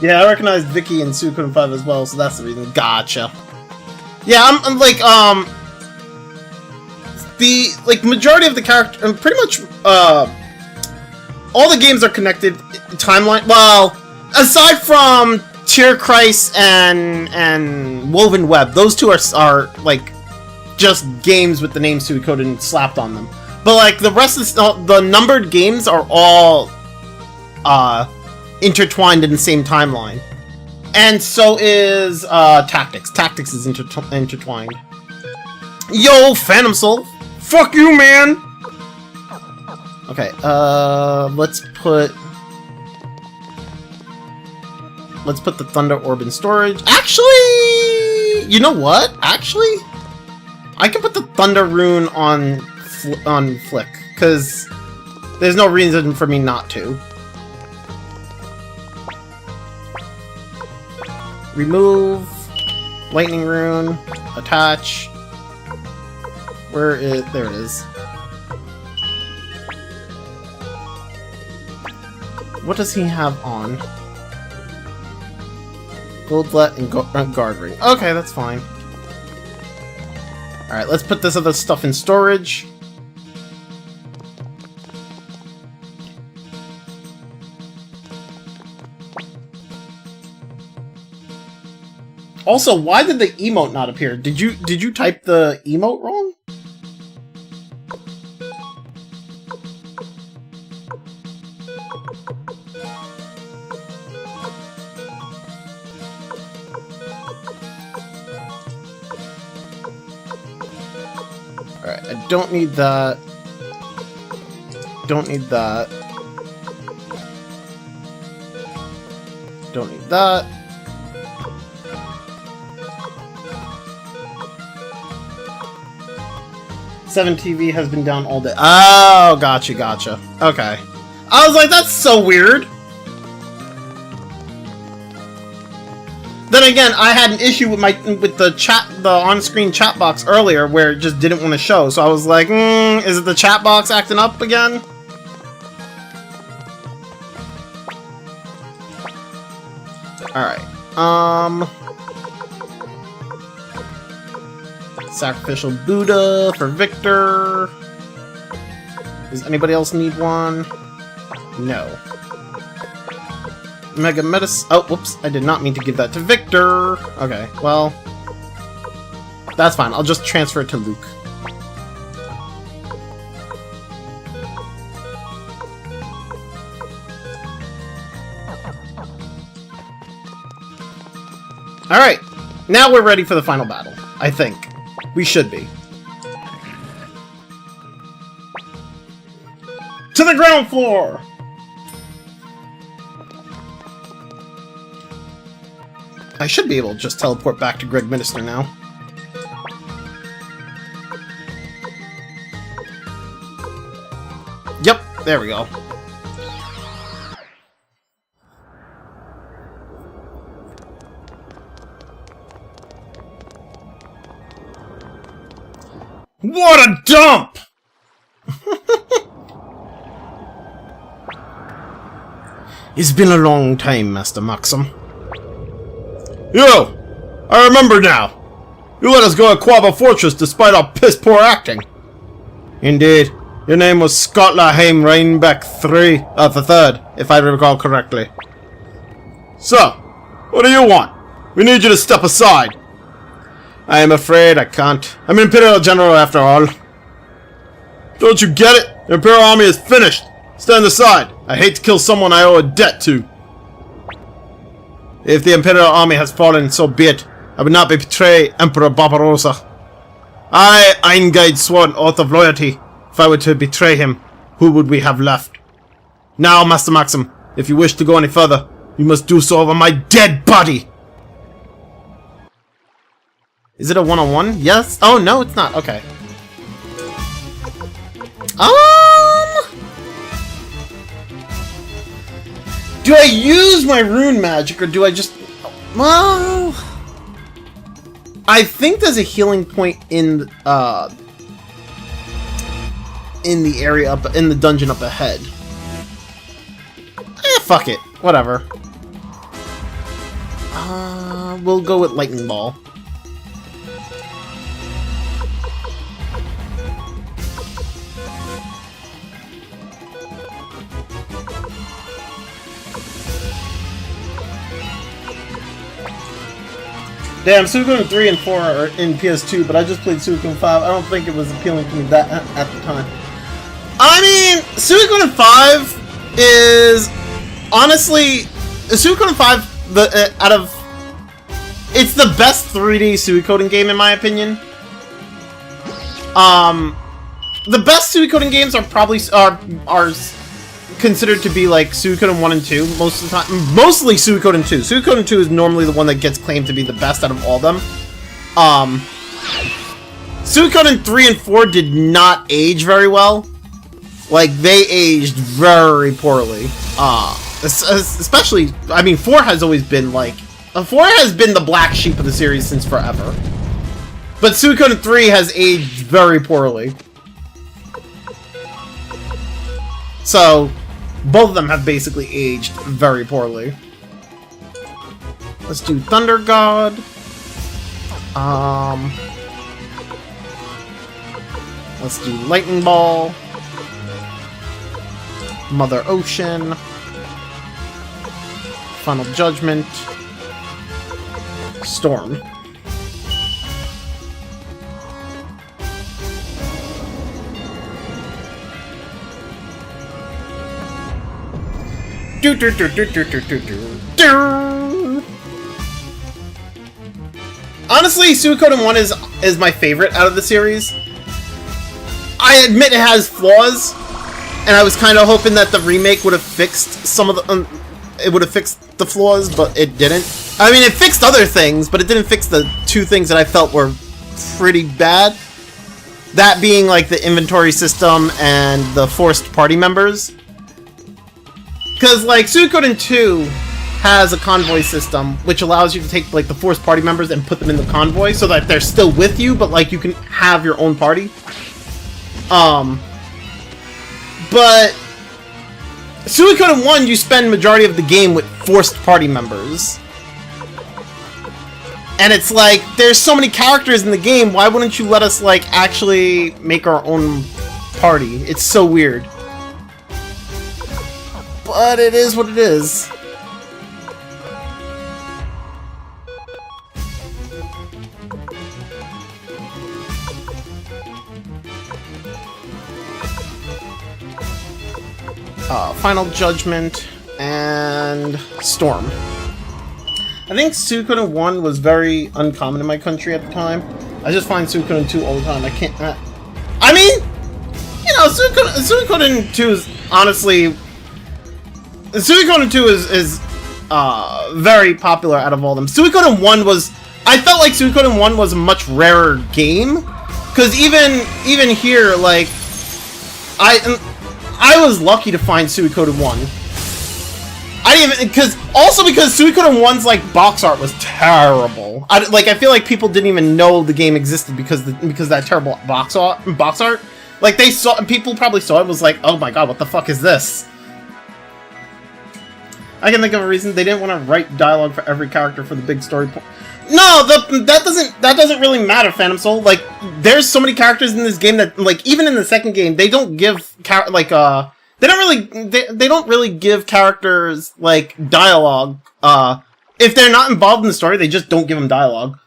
Yeah, I recognized Vicky in Suikoden 5 as well, so that's the reason. Gotcha. Yeah, I'm like, the majority of the character, pretty much, all the games are connected timeline. Well, aside from Tierkreis and Woven Web. Those two are like just games with the name Suikoden slapped on them. But like the rest of the numbered games are all intertwined in the same timeline. And so is Tactics. Tactics is intertwined. Yo, Phantom Soul! Fuck you, man! Okay, let's put the Thunder Orb in storage. Actually, you know what? Actually, I can put the Thunder Rune on Flick, because there's no reason for me not to. Remove, Lightning Rune, attach. Where is... there it is. What does he have on? Goldlet and Guard Ring. Okay, that's fine. Alright, let's put this other stuff in storage. Also, why did the emote not appear? Did you type the emote wrong? Alright, I don't need that. Don't need that. Don't need that. Seven TV has been down all day. Oh, gotcha. Okay. I was like, that's so weird. Then again, I had an issue with the on-screen chat box earlier where it just didn't want to show. So I was like, is it the chat box acting up again? Alright. Sacrificial Buddha for Victor. Does anybody else need one? No. Mega Metis. Oh, whoops. I did not mean to give that to Victor. Okay, well. That's fine. I'll just transfer it to Luke. Alright. Now we're ready for the final battle. I think. We should be. To the ground floor! I should be able to just teleport back to Greg Minister now. Yep, there we go. What a dump! It's been a long time, Master Maxim. You! I remember now! You let us go at Quaba Fortress despite our piss-poor acting. Indeed. Your name was Scott Lahaim Reinbeck the Third, if I recall correctly. So, what do you want? We need you to step aside. I am afraid I can't. I'm an Imperial General after all. Don't you get it? The Imperial Army is finished. Stand aside. I hate to kill someone I owe a debt to. If the Imperial Army has fallen, so be it. I would not betray Emperor Barbarossa. I, Eingeid, swore an oath of loyalty. If I were to betray him, who would we have left? Now, Master Maxim, if you wish to go any further, you must do so over my dead body! Is it a one-on-one? Yes? Oh, no, it's not. Okay. Do I use my rune magic, or do I just... Well... I think there's a healing point in the area up... in the dungeon up ahead. Fuck it. Whatever. We'll go with Lightning Ball. Damn, Suikoden 3 and 4 are in PS2, but I just played Suikoden 5. I don't think it was appealing to me that at the time. I mean, Suikoden 5 is honestly Suikoden 5 it's the best 3D Suikoden game in my opinion. The best Suikoden games are probably are considered to be like Suikoden 1 and 2 most of the time. Mostly Suikoden 2. Suikoden 2 is normally the one that gets claimed to be the best out of all of them. Suikoden 3 and 4 did not age very well. Like, they aged very poorly. Especially, I mean, 4 has always been like... 4 has been the black sheep of the series since forever. But Suikoden 3 has aged very poorly. So, both of them have basically aged very poorly. Let's do Thunder God. Let's do Lightning Ball. Mother Ocean. Final Judgment. Storm. Honestly, Suikoden 1 is my favorite out of the series. I admit it has flaws, and I was kind of hoping that the remake would have fixed some of the it would have fixed the flaws, but it didn't. I mean, it fixed other things, but it didn't fix the two things that I felt were pretty bad. That being like the inventory system and the forced party members. Because, like, Suikoden 2 has a convoy system, which allows you to take, like, the forced party members and put them in the convoy so that they're still with you, but, like, you can have your own party. But Suikoden 1, you spend majority of the game with forced party members. And it's like, there's so many characters in the game, why wouldn't you let us, like, actually make our own party? It's so weird. But it is what it is. Final Judgment and Storm. I think Suikoden 1 was very uncommon in my country at the time. I just find Suikoden 2 all the time. I can't... I mean, you know, Suikoden 2 is honestly... Suikoden 2 is very popular out of all of them. Suikoden 1 was... I felt like Suikoden 1 was a much rarer game. Because even here, like... I was lucky to find Suikoden 1. I didn't even... because Suikoden 1's, like, box art was terrible. I feel like people didn't even know the game existed because that terrible box art. Like, people probably saw it and was like, oh my god, what the fuck is this? I can think of a reason they didn't want to write dialogue for every character for the big story point. No, that doesn't really matter, Phantom Soul. Like, there's so many characters in this game that, like, even in the second game, they don't give they don't really give characters like dialogue. If they're not involved in the story, they just don't give them dialogue.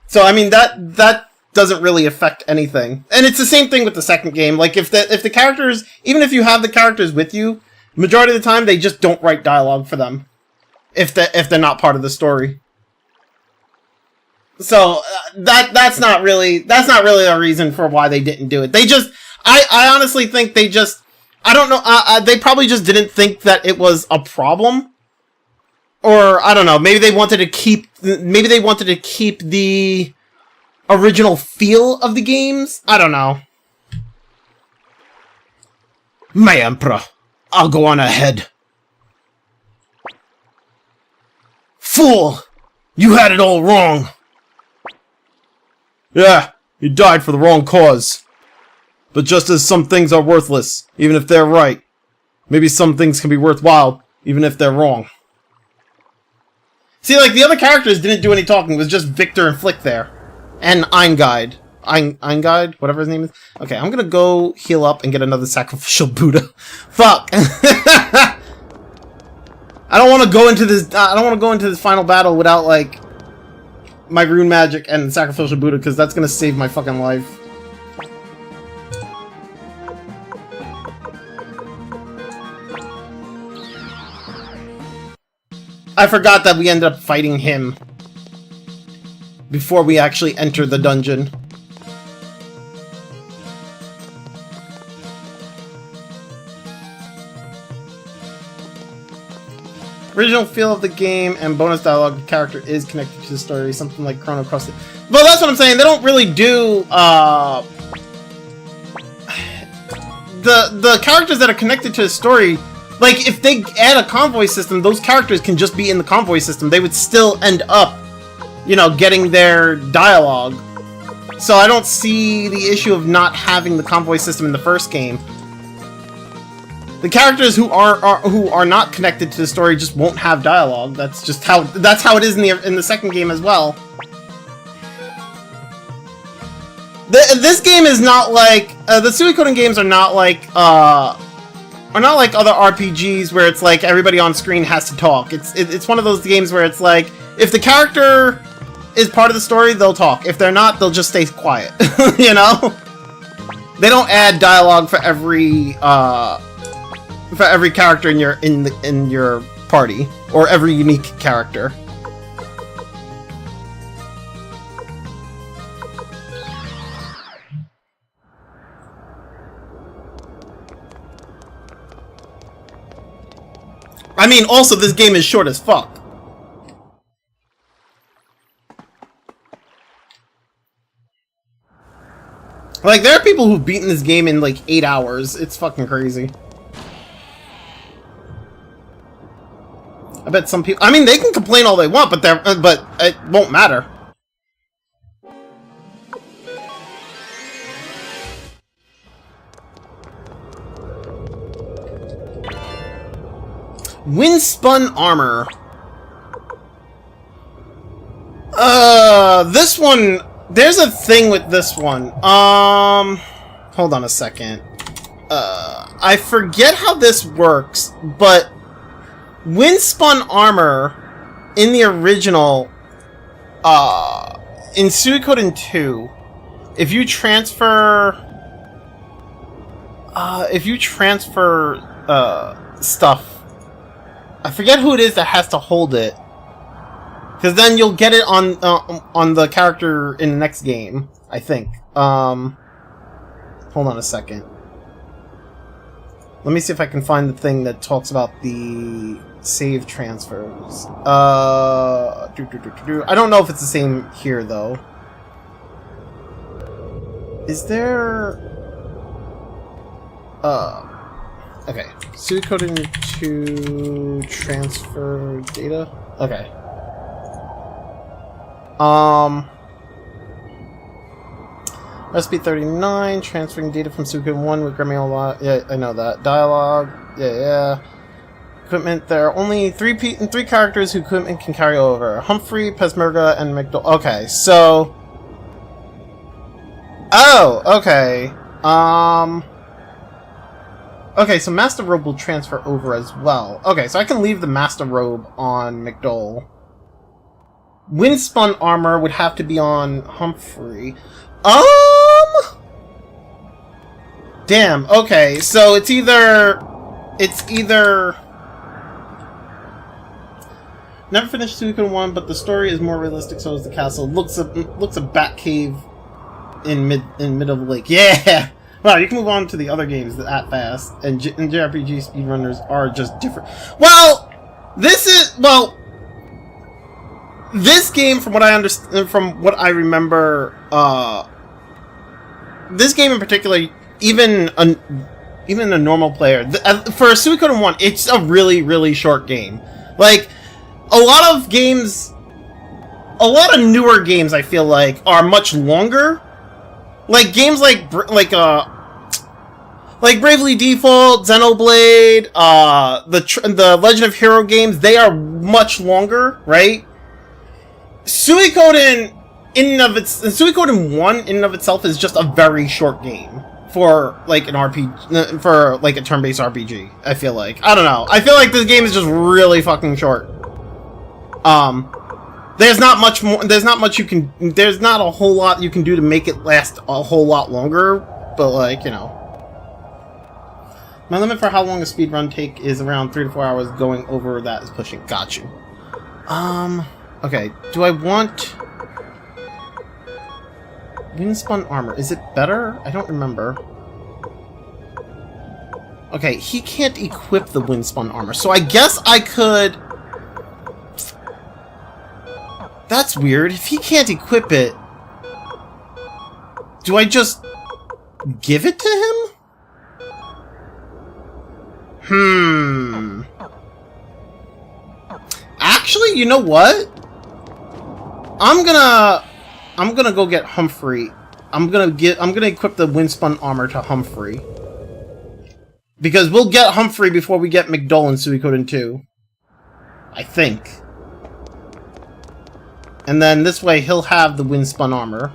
So I mean that doesn't really affect anything. And it's the same thing with the second game. Like if the characters, even if you have the characters with you, majority of the time they just don't write dialogue for them. If they're not part of the story. So that's not really a reason for why they didn't do it. They just I honestly think they just I don't know they probably just didn't think that it was a problem, or I don't know, maybe they wanted to keep the original feel of the games. I don't know. My Emperor, I'll go on ahead. Fool! You had it all wrong. Yeah, you died for the wrong cause. But just as some things are worthless, even if they're right, maybe some things can be worthwhile, even if they're wrong. See, like, the other characters didn't do any talking, it was just Victor and Flick there. And Einguide. Einguide? Whatever his name is. Okay, I'm gonna go heal up and get another sacrificial Buddha. Fuck! I don't want to go into this final battle without, like... my rune magic and sacrificial Buddha, because that's gonna save my fucking life. I forgot that we ended up fighting him before we actually entered the dungeon. Original feel of the game and bonus dialogue, the character is connected to the story, something like Chrono Cross. Well, that's what I'm saying. They don't really do the characters that are connected to the story. Like, if they add a convoy system, those characters can just be in the convoy system. They would still end up, you know, getting their dialogue. So I don't see the issue of not having the convoy system in the first game. The characters who are not connected to the story just won't have dialogue. That's just how it is in the second game as well. This game is not like the Suikoden games are not like other RPGs where it's like everybody on screen has to talk. It's one of those games where it's like if the character is part of the story, they'll talk. If they're not, they'll just stay quiet. You know? They don't add dialogue for every character in your party, or every unique character. I mean, also this game is short as fuck. Like, there are people who've beaten this game in like 8 hours. It's fucking crazy. I bet some people. I mean, they can complain all they want, but it won't matter. Windspun armor. This one. There's a thing with this one. Hold on a second. I forget how this works, but Windspun armor in the original, in Suikoden 2, if you transfer stuff, I forget who it is that has to hold it, because then you'll get it on the character in the next game, I think. Hold on a second. Let me see if I can find the thing that talks about the save transfers. I don't know if it's the same here, though. Is there... okay. Suikoden 2 transfer data? Okay. Recipe 39, transferring data from Suikoden 1 with grammar a lot. Yeah, I know that. Dialogue. Yeah. Equipment. There are only three characters whose equipment can carry over. Humphrey, Pesmerga, and McDowell. Okay, so... Oh, okay. Okay, so Master Robe will transfer over as well. Okay, so I can leave the Master Robe on McDowell. Windspun armor would have to be on Humphrey. Damn, okay, so it's either... Never finished Suikoden 1, but the story is more realistic, so is the castle. Looks a bat cave in mid of the lake. Yeah! Wow, you can move on to the other games that fast, and JRPG speedrunners are just different. Well, this game, from what I understand, from what I remember, this game in particular, even a normal player, for Suikoden 1, it's a really, really short game. Like, a lot of newer games, I feel like, are much longer. Like, games like Bravely Default, Xenoblade, the Legend of Hero games, they are much longer, right? Suikoden 1 in and of itself is just a very short game for like an RPG, for like a turn-based RPG. I feel like, I don't know. I feel like this game is just really fucking short. There's not much more. There's not much you can. There's not a whole lot you can do to make it last a whole lot longer. But like, you know, my limit for how long a speedrun take is around 3 to 4 hours. Going over that is pushing. Got you. Okay. Do I want windspun armor? Is it better? I don't remember. Okay, he can't equip the windspun armor, so I guess I could. That's weird. If he can't equip it, do I just give it to him? Actually, you know what? I'm gonna go get Humphrey. I'm gonna equip the windspun armor to Humphrey. Because we'll get Humphrey before we get McDull in Suikoden 2. I think. And then this way he'll have the windspun armor.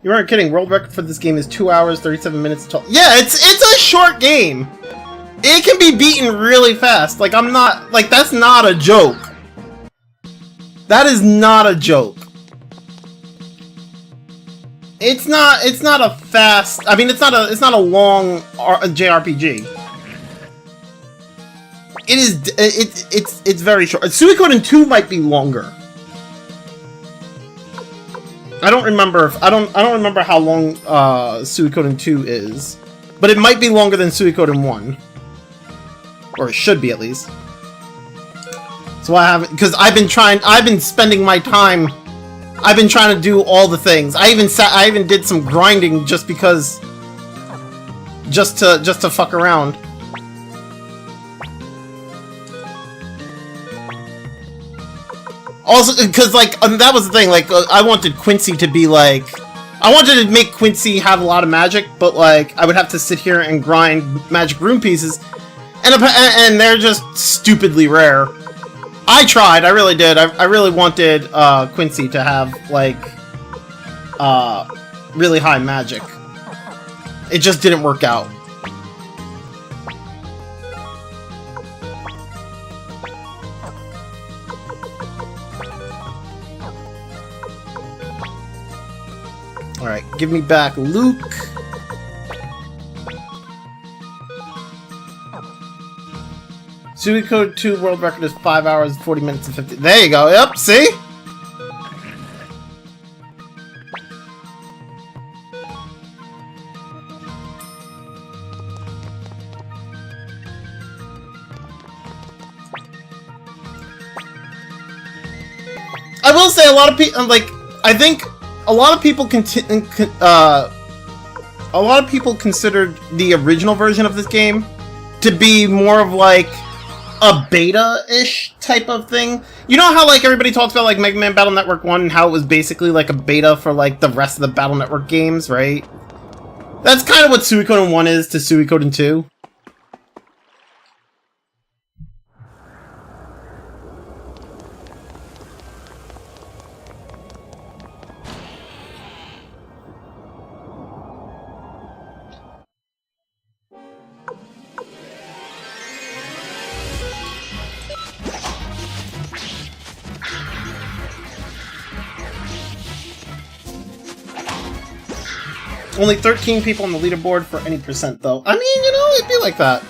You aren't kidding. World record for this game is 2 hours, 37 minutes tall. Yeah, it's a short game. It can be beaten really fast. Like, I'm not... Like, that's not a joke. That is not a joke. It's not a fast... I mean, it's not a long JRPG. It is... It's very short. Suikoden 2 might be longer. I don't remember if... I don't remember how long Suikoden 2 is. But it might be longer than Suikoden 1. Or it should be, at least. So I haven't... Because I've been spending my time... I've been trying to do all the things. I even did some grinding just because... Just to fuck around. Also, because, like, that was the thing, like, I wanted Quincy to be, like... I wanted to make Quincy have a lot of magic, but, like, I would have to sit here and grind magic rune pieces, and they're just stupidly rare. I tried, I really did. I really wanted, Quincy to have, like, really high magic. It just didn't work out. Alright, give me back Luke. Suikoden 2 world record is 5 hours, 40 minutes, and 50... There you go, yep, see? I will say a lot of people, like, I think... A lot of people considered the original version of this game to be more of like a beta-ish type of thing. You know how like everybody talks about like Mega Man Battle Network 1 and how it was basically like a beta for like the rest of the Battle Network games, right? That's kind of what Suikoden 1 is to Suikoden 2. Only 13 people on the leaderboard for any percent, though. I mean, you know, it'd be like that.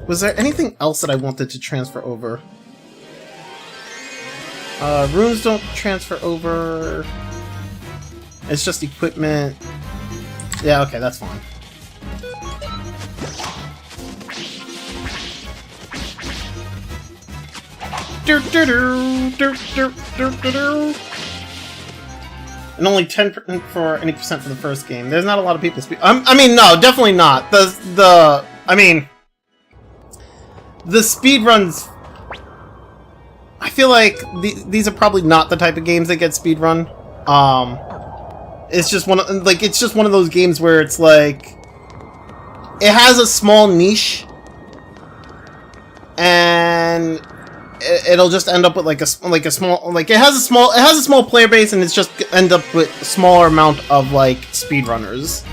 Was there anything else that I wanted to transfer over? Runes don't transfer over. It's just equipment. Yeah, okay, that's fine. And only 10% for any percent for the first game. There's not a lot of people I mean, no, definitely not. I mean, the speedruns. I feel like these are probably not the type of games that get speedrun. It's just one of those games where it's like it has a small niche, and it'll just end up with it has a small player base, and it's just end up with a smaller amount of like speedrunners.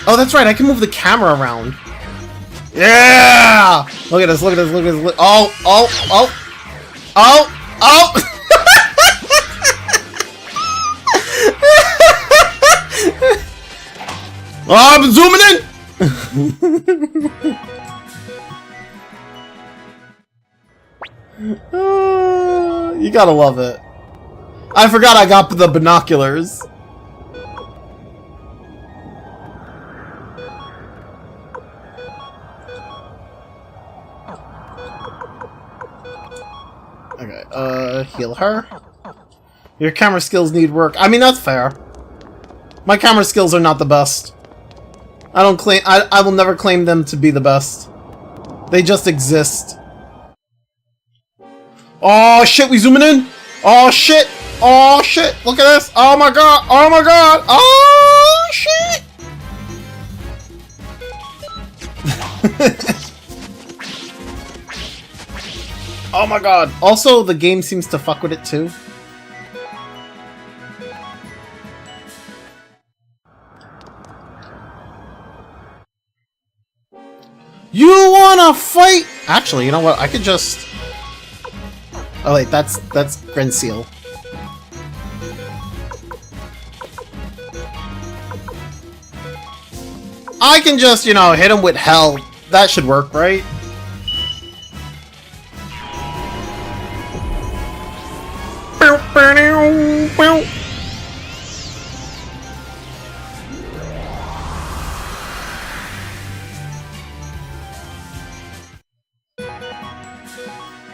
Oh, that's right, I can move the camera around. Yeah! Look at this, look at this, look at this. Oh, oh, oh. Oh, oh! Oh, I'm zooming in! You gotta love it. I forgot I got the binoculars. Okay, heal her. Your camera skills need work. I mean, that's fair. My camera skills are not the best. I don't claim- I will never claim them to be the best. They just exist. Oh shit, we zooming in? Oh shit! Oh shit! Look at this! Oh my god! Oh my god! Oh shit! Oh my god! Also, the game seems to fuck with it too. You wanna fight? Actually, you know what? I could just... Oh wait, that's Gren Seal. I can just, you know, hit him with hell. That should work, right?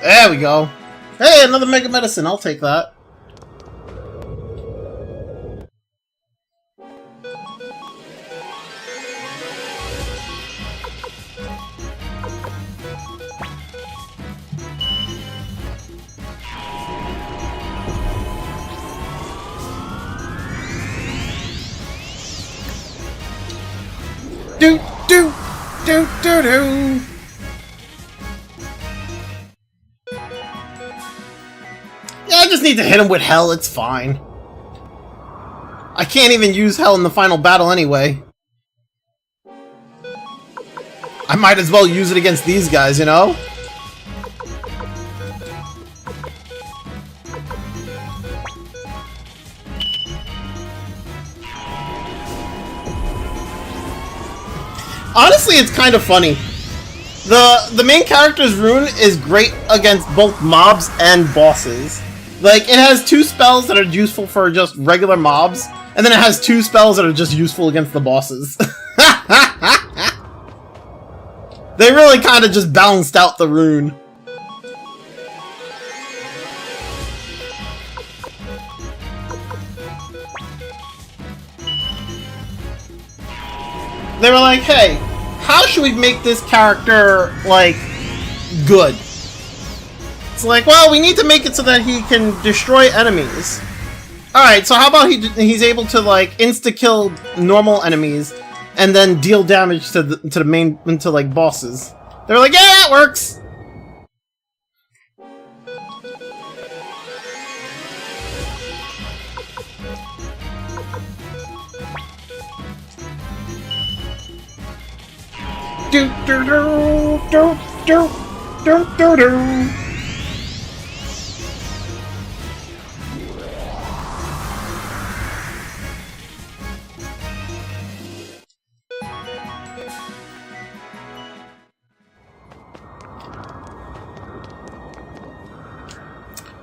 There we go. Hey, another Mega Medicine. I'll take that. Do do do do do. Yeah, I just need to hit him with hell. It's fine. I can't even use hell in the final battle anyway. I might as well use it against these guys, you know? Honestly, it's kind of funny. The main character's rune is great against both mobs and bosses. Like, it has 2 spells that are useful for just regular mobs, and then it has 2 spells that are just useful against the bosses. They really kind of just balanced out the rune. They were like, hey, how should we make this character, like, good? It's like, well, we need to make it so that he can destroy enemies. Alright, so how about he's able to, like, insta-kill normal enemies and then deal damage to the main, to, like, bosses. They're like, yeah, that works! Do do do do do do do do.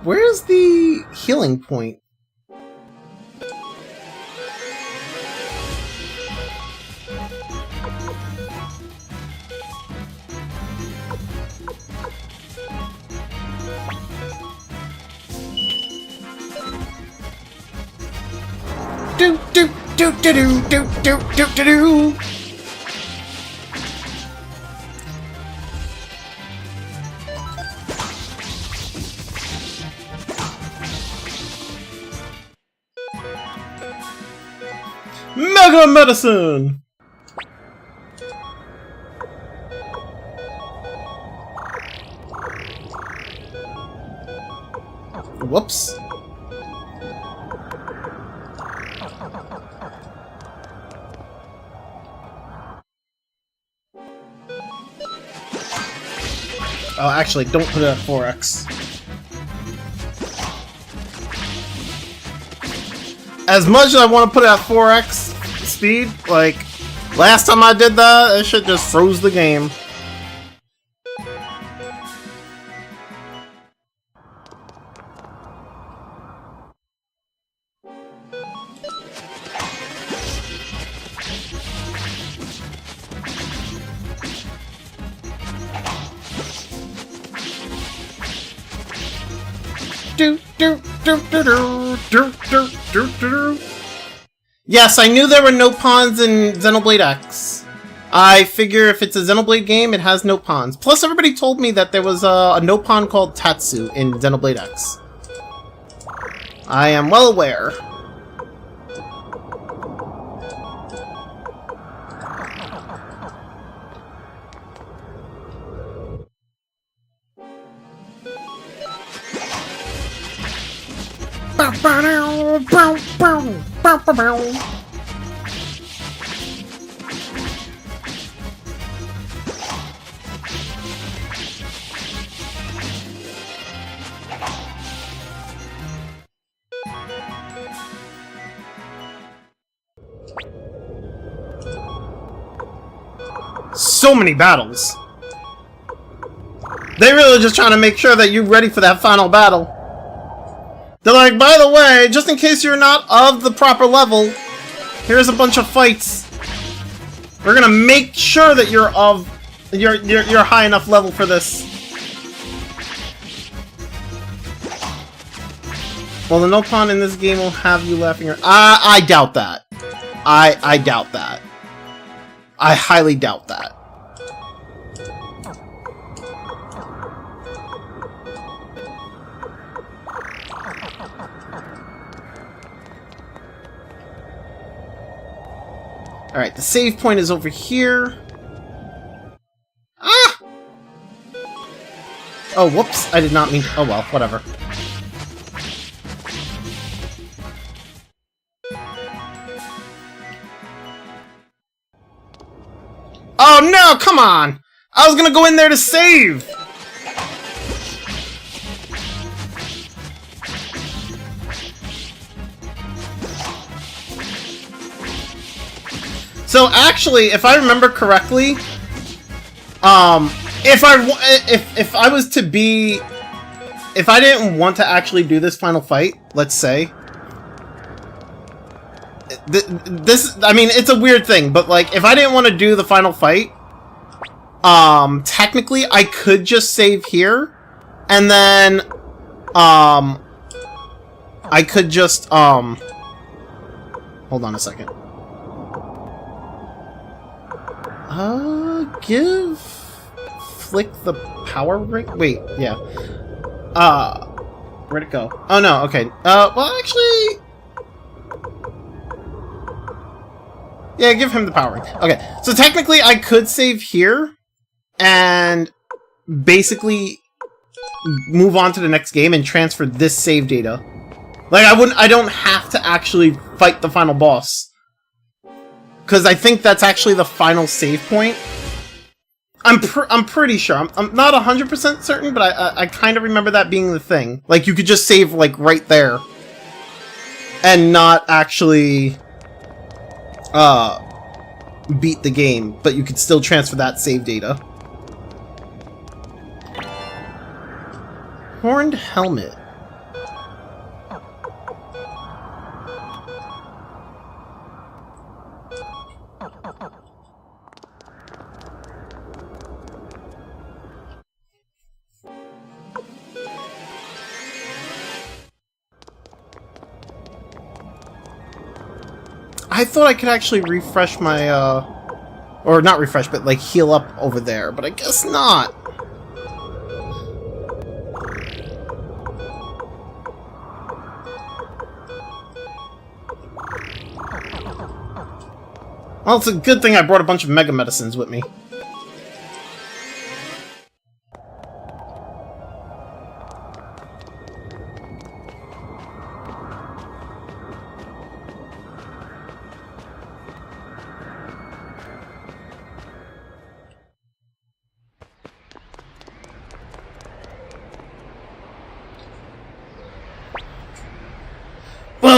Where's the healing point? Do do do do do do do do do do. Mega Medicine! Whoops. Oh, actually, don't put it at 4x. As much as I want to put it at 4x speed, like, last time I did that, that shit just froze the game. Yes, I knew there were no pawns in Xenoblade X. I figure if it's a Xenoblade game, it has no pawns. Plus, everybody told me that there was a no pawn called Tatsu in Xenoblade X. I am well aware. So many battles. They really just trying to make sure that you're ready for that final battle. They're like, by the way, just in case you're not of the proper level, here's a bunch of fights. We're gonna make sure that you're high enough level for this. Well, the no pawn in this game will have you laughing. I doubt that. I doubt that. I highly doubt that. Alright, the save point is over here. Ah! Oh, whoops. I did not mean... Oh, well, whatever. Oh, no! Come on! I was gonna go in there to save! So actually, if I remember correctly, if I was to be, if I didn't want to actually do this final fight, let's say, this, I mean, it's a weird thing, but like, if I didn't want to do the final fight, technically I could just save here, and then, I could just, hold on a second. Flick the power ring? Wait, yeah. Where'd it go? Oh no, okay. Well actually... Yeah, give him the power ring. Okay, so technically I could save here, and basically move on to the next game and transfer this save data. Like, I don't have to actually fight the final boss. Because I think that's actually the final save point. I'm pretty sure. I'm not 100% certain, but I kind of remember that being the thing. Like, you could just save, like, right there. And not actually... beat the game. But you could still transfer that save data. Horned helmet. I thought I could actually refresh my, or not refresh, but like heal up over there, but I guess not. Well, it's a good thing I brought a bunch of mega medicines with me.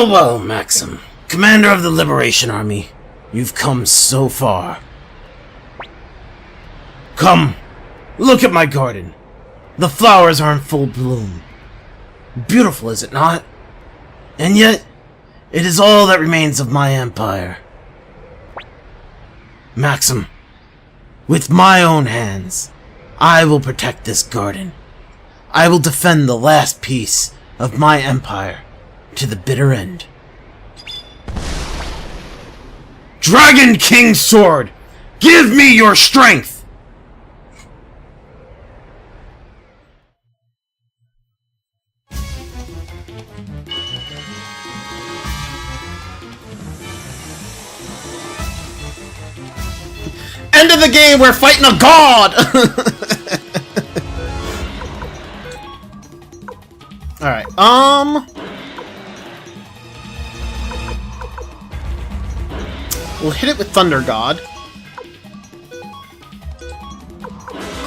Well, well, Maxim. Commander of the Liberation Army, you've come so far. Come, look at my garden. The flowers are in full bloom. Beautiful, is it not? And yet, it is all that remains of my empire. Maxim, with my own hands, I will protect this garden. I will defend the last piece of my empire to the bitter end. Dragon King Sword, give me your strength! End of the game, we're fighting a god! Alright, we'll hit it with Thunder God.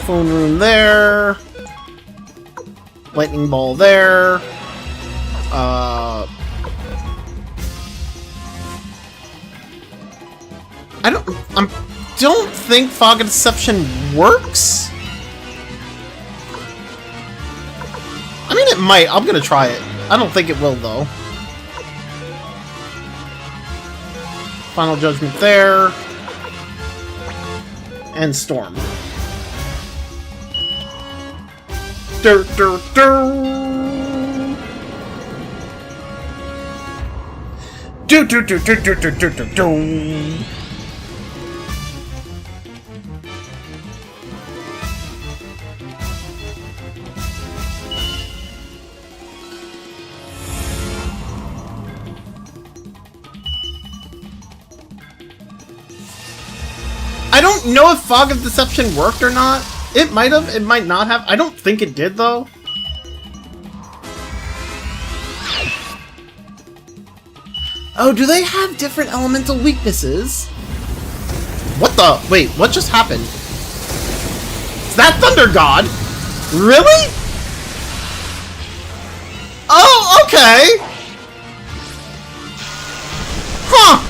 Phone room there. Lightning ball there. I don't think Fog of Deception works. I mean, it might. I'm gonna try it. I don't think it will, though. Final Judgment there. And Storm. Dur, dur, dur. Do, do, do, do, do, do, do, do, do. I don't know if Fog of Deception worked or not. It might have, it might not have. I don't think it did, though. Oh, do they have different elemental weaknesses? What the? Wait, what just happened? Is that Thunder God? Really? Oh, okay. Huh.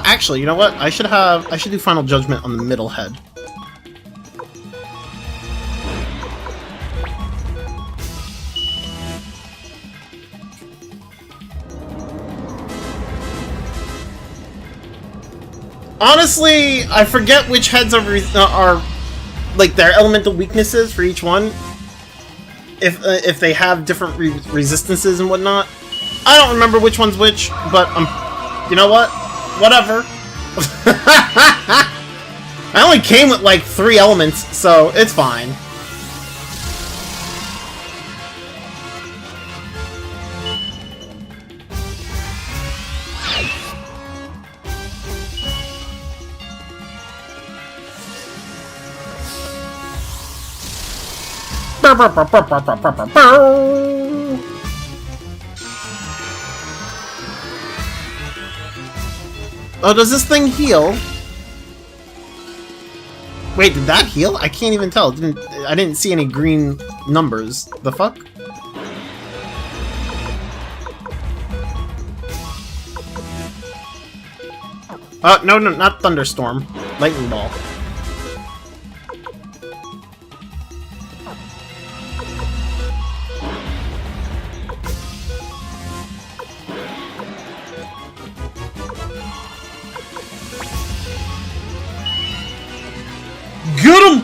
Actually, you know what? I should do Final Judgment on the middle head. Honestly, I forget which heads are like their elemental weaknesses for each one. If they have different resistances and whatnot. I don't remember which one's which, but you know what? Whatever. I only came with like 3 elements, so it's fine. Oh, does this thing heal? Wait, did that heal? I can't even tell. I didn't see any green numbers. The fuck? No, not Thunderstorm. Lightning Ball. Get him!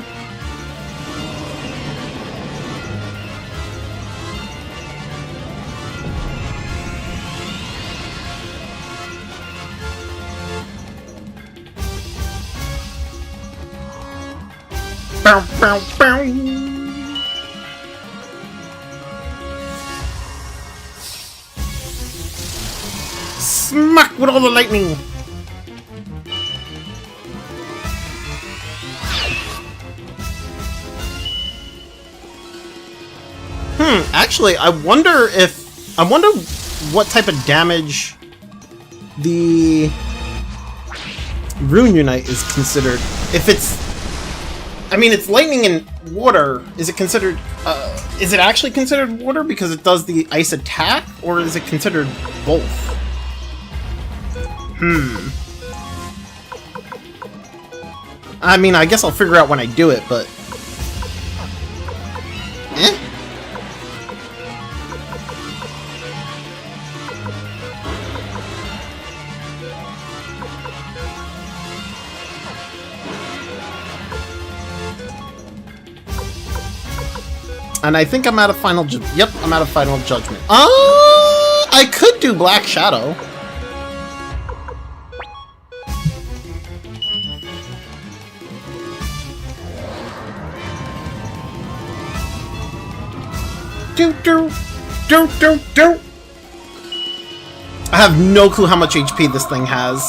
Bow, bow, bow. with all the lightning! Actually, I wonder what type of damage the Rune Unite is considered. If it's... I mean, it's lightning and water. Is it considered... is it actually considered water because it does the ice attack? Or is it considered both? I mean, I guess I'll figure out when I do it, but... And I think I'm out of final yep, I'm out of final judgment. I could do Black Shadow. Do. I have no clue how much HP this thing has.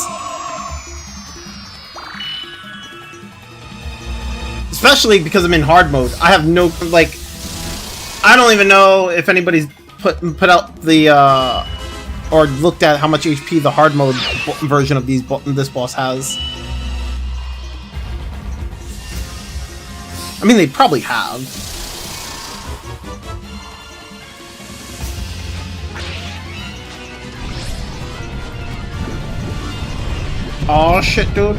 Especially because I'm in hard mode. I have no, like... I don't even know if anybody's put out the or looked at how much HP the hard mode version of this boss has. I mean, they probably have. Oh shit, dude.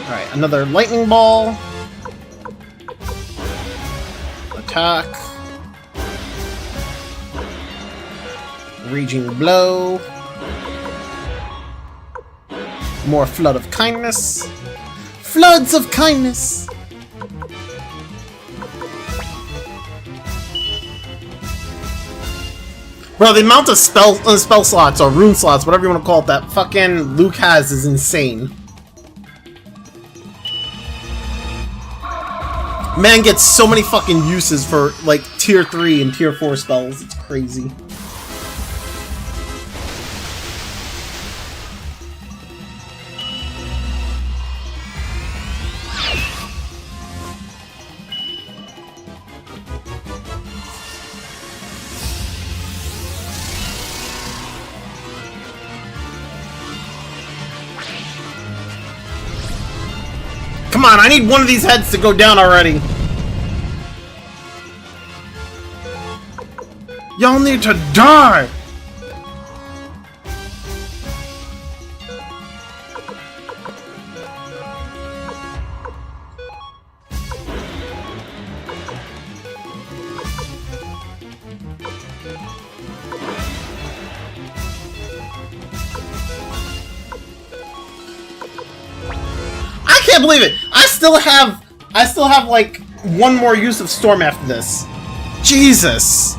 Alright, another lightning ball. Attack. Raging blow. More flood of kindness. Floods of kindness! Bro, the amount of spell slots or rune slots, whatever you want to call it, that fucking Luke has is insane. Man gets so many fucking uses for, like, tier 3 and tier 4 spells. It's crazy. Come on, I need one of these heads to go down already. Y'all need to die! I can't believe it! I still have like one more use of Storm after this. Jesus!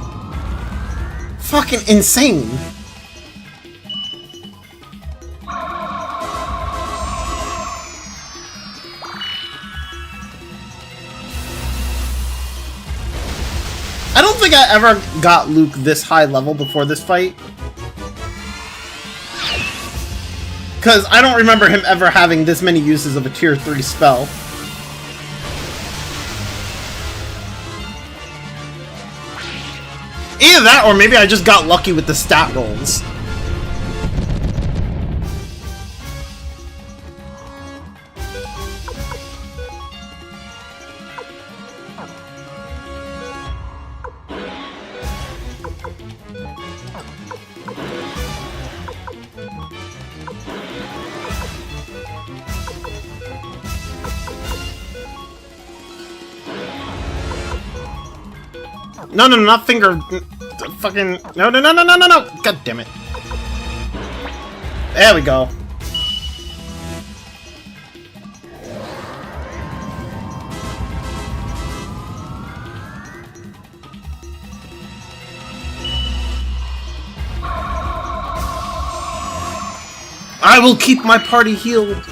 Fucking insane. I don't think I ever got Luke this high level before this fight. Because I don't remember him ever having this many uses of a tier 3 spell. Either that, or maybe I just got lucky with the stat rolls. No, not finger. Fucking no! God damn it! There we go. I will keep my party healed.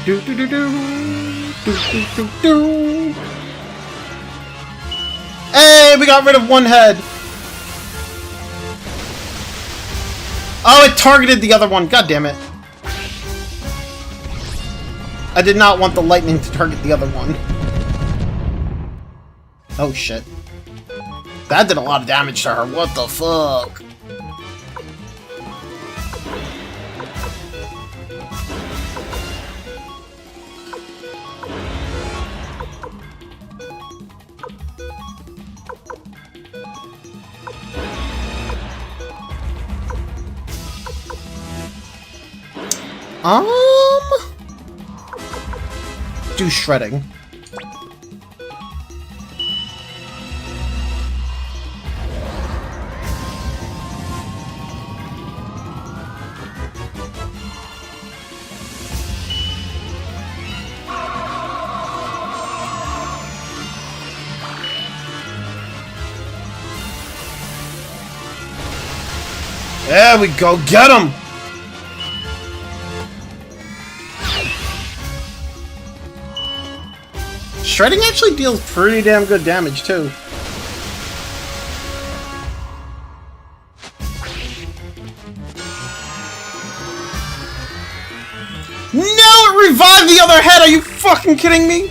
Do do do do. Do do do do. Hey, we got rid of one head. Oh, it targeted the other one. God damn it. I did not want the lightning to target the other one. Oh shit. That did a lot of damage to her. What the fuck? Do shredding. There we go, get him! Shredding actually deals pretty damn good damage, too. No! It revived the other head! Are you fucking kidding me?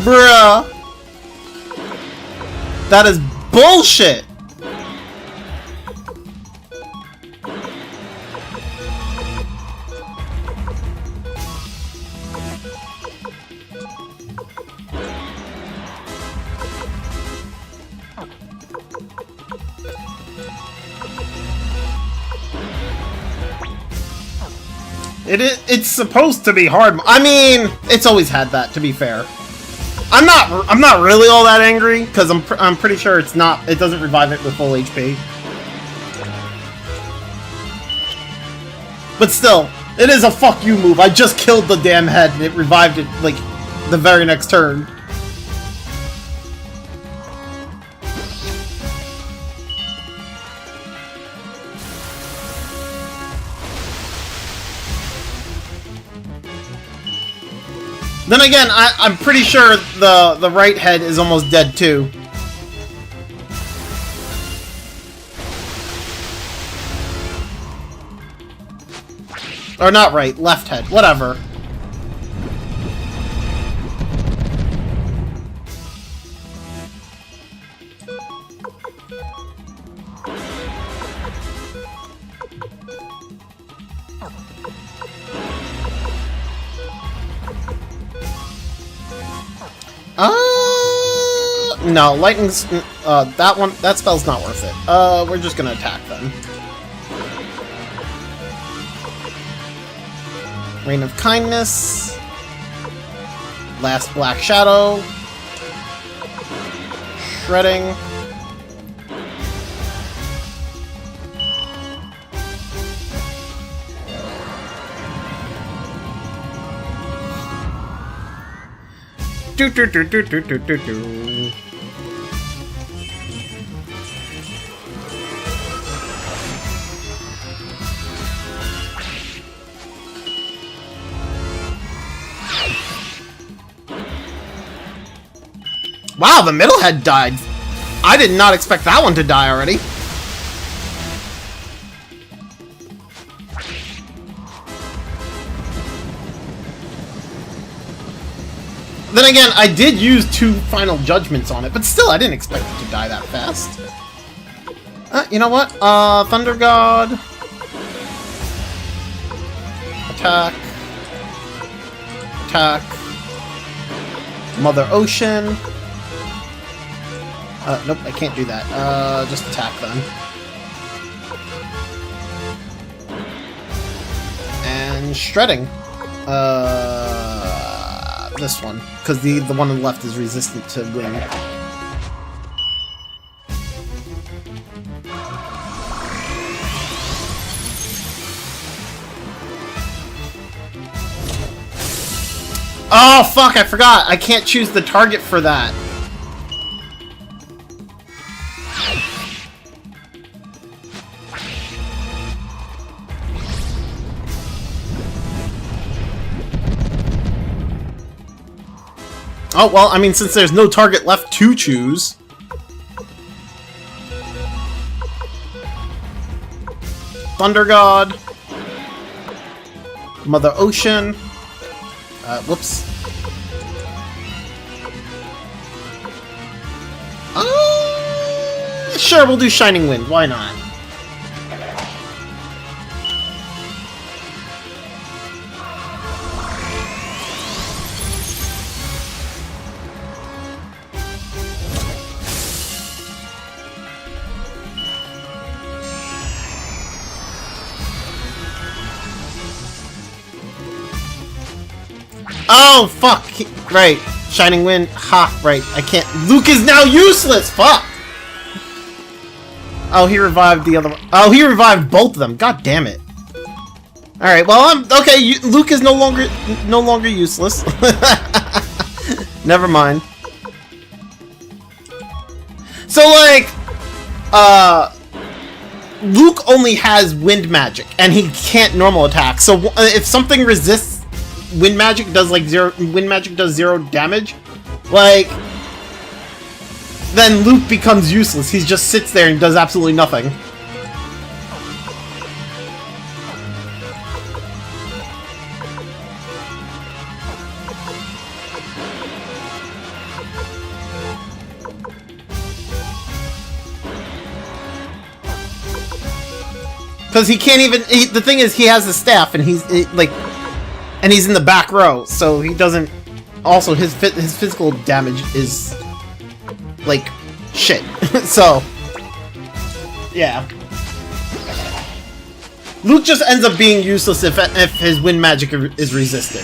Bruh. That is bullshit! It's supposed to be hard. I mean, it's always had that, to be fair. I'm not really all that angry because I'm pretty sure it's not. It doesn't revive it with full HP. But still, it is a fuck you move. I just killed the damn head and it revived it like the very next turn. Then again, I'm pretty sure the right head is almost dead too. Or not right, left head, whatever. No, lightning's, that spell's not worth it. We're just gonna attack them. Rain of Kindness. Last Black Shadow. Shredding. Do do do do do do do do. Wow, the middle head died. I did not expect that one to die already. Then again, I did use 2 final judgments on it, but still, I didn't expect it to die that fast. You know what? Thunder God. Attack. Attack. Mother Ocean. Nope, I can't do that. Just attack then. And shredding. This one, because the one on the left is resistant to wind. Oh fuck! I forgot. I can't choose the target for that. Oh, well, I mean, since there's no target left to choose... Thunder God. Mother Ocean. Whoops. Sure, we'll do Shining Wind. Why not? Oh, fuck! Right. Shining Wind. Ha, right. I can't. Luke is now useless! Fuck! Oh, he revived the other one. Oh, he revived both of them. God damn it. Alright, well, okay, Luke is no longer useless. Never mind. So, like, Luke only has wind magic, and he can't normal attack. So, if something resists wind magic, does zero damage, like, then Luke becomes useless. He just sits there and does absolutely nothing. Because he can't even... the thing is, he has the staff, and he's, like... And he's in the back row, so he doesn't... Also, his physical damage is... like, shit. So... yeah. Luke just ends up being useless if his wind magic is resisted.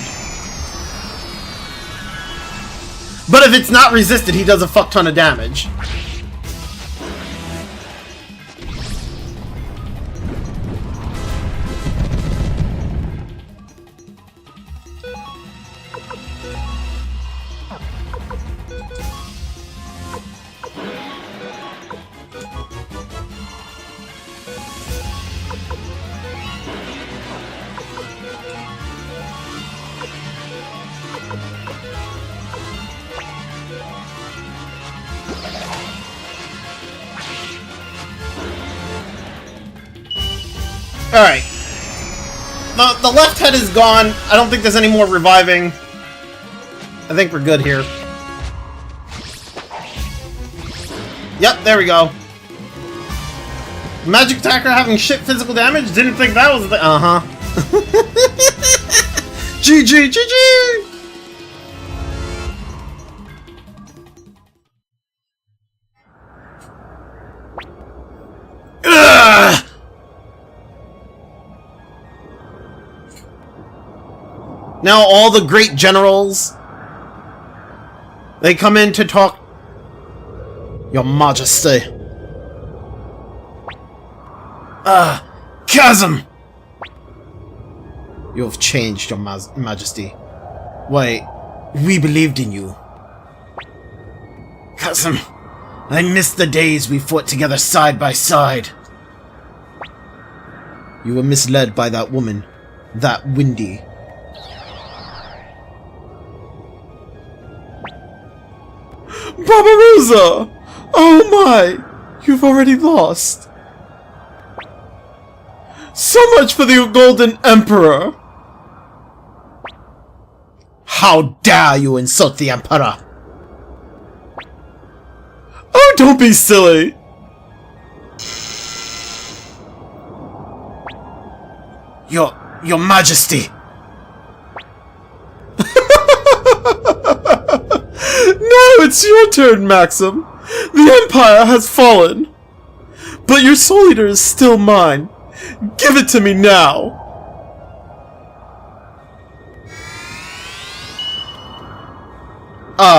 But if it's not resisted, he does a fuck ton of damage. Alright. The left head is gone. I don't think there's any more reviving. I think we're good here. Yep, there we go. Magic attacker having shit physical damage? Didn't think that was the... Uh-huh. GG, GG! Ugh! Now all the great generals, they come in to talk. Your Majesty. Chasm! You have changed, Your Majesty. Why, we believed in you. Chasm, I miss the days we fought together side by side. You were misled by that woman, that Windy. Barbarossa! Oh my! You've already lost. So much for the Golden Emperor! How dare you insult the Emperor! Oh, don't be silly! Your Majesty! Now it's your turn, Maxim. The Empire has fallen. But your Soul Eater is still mine. Give it to me now.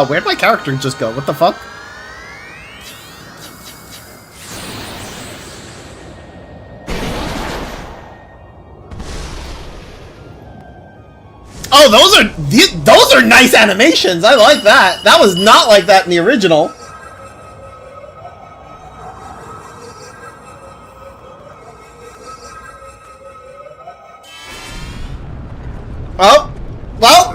Where'd my character just go? What the fuck? Oh, those are nice animations. I like that. That was not like that in the original. Oh, well.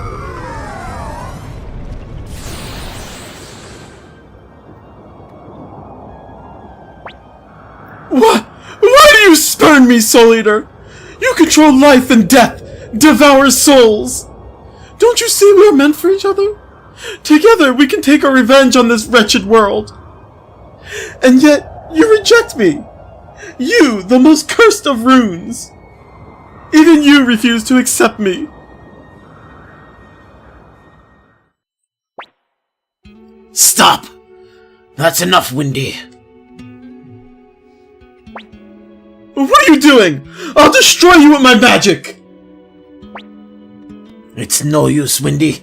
Burn me, Soul Eater! You control life and death, devour souls! Don't you see we are meant for each other? Together we can take our revenge on this wretched world. And yet, you reject me! You, the most cursed of runes! Even you refuse to accept me! Stop! That's enough, Windy. What are you doing? I'll destroy you with my magic! It's no use, Windy.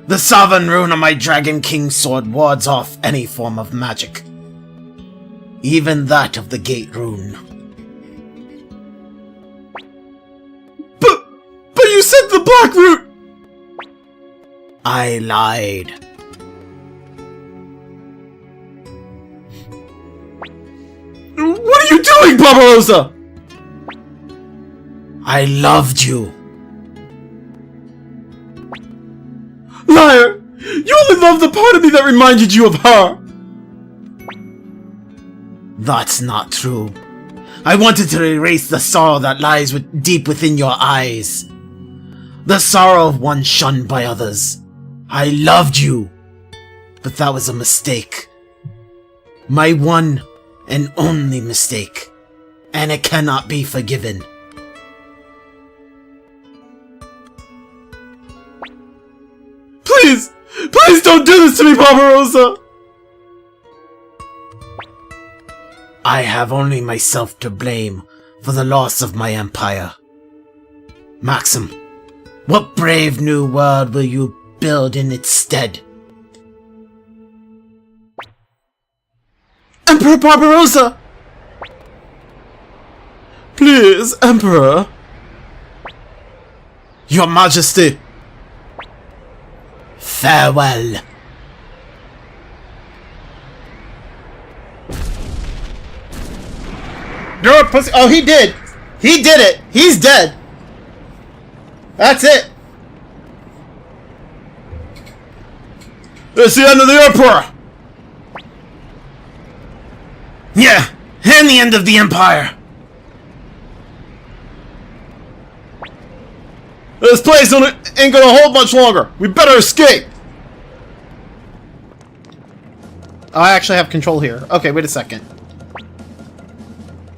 The Sovereign Rune on my Dragon King sword wards off any form of magic. Even that of the Gate Rune. But you said the Black Root! I lied. What are you doing, Barbarossa? I loved you. Liar! You only loved the part of me that reminded you of her! That's not true. I wanted to erase the sorrow that lies deep within your eyes. The sorrow of one shunned by others. I loved you. But that was a mistake. My one and only mistake. And it cannot be forgiven. Please! Please don't do this to me, Barbarossa! I have only myself to blame for the loss of my empire. Maxim, what brave new world will you build in its stead? Emperor Barbarossa! Please, Emperor. Your Majesty! Farewell. You're a pussy. Oh, he did. He did it. He's dead. That's it. It's the end of the Emperor! Yeah, and the end of the Empire. This place ain't gonna hold much longer. We better escape. Oh, I actually have control here. Okay, wait a second.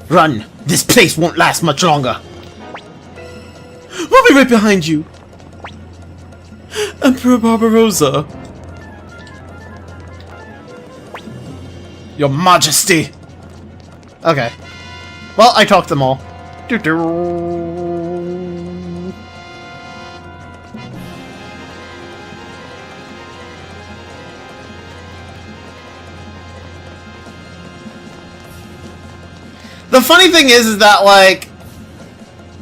Run. This place won't last much longer. We'll be right behind you. Emperor Barbarossa. Your Majesty. Okay. Well, I talked them all. Doo-doo. The funny thing is that, like,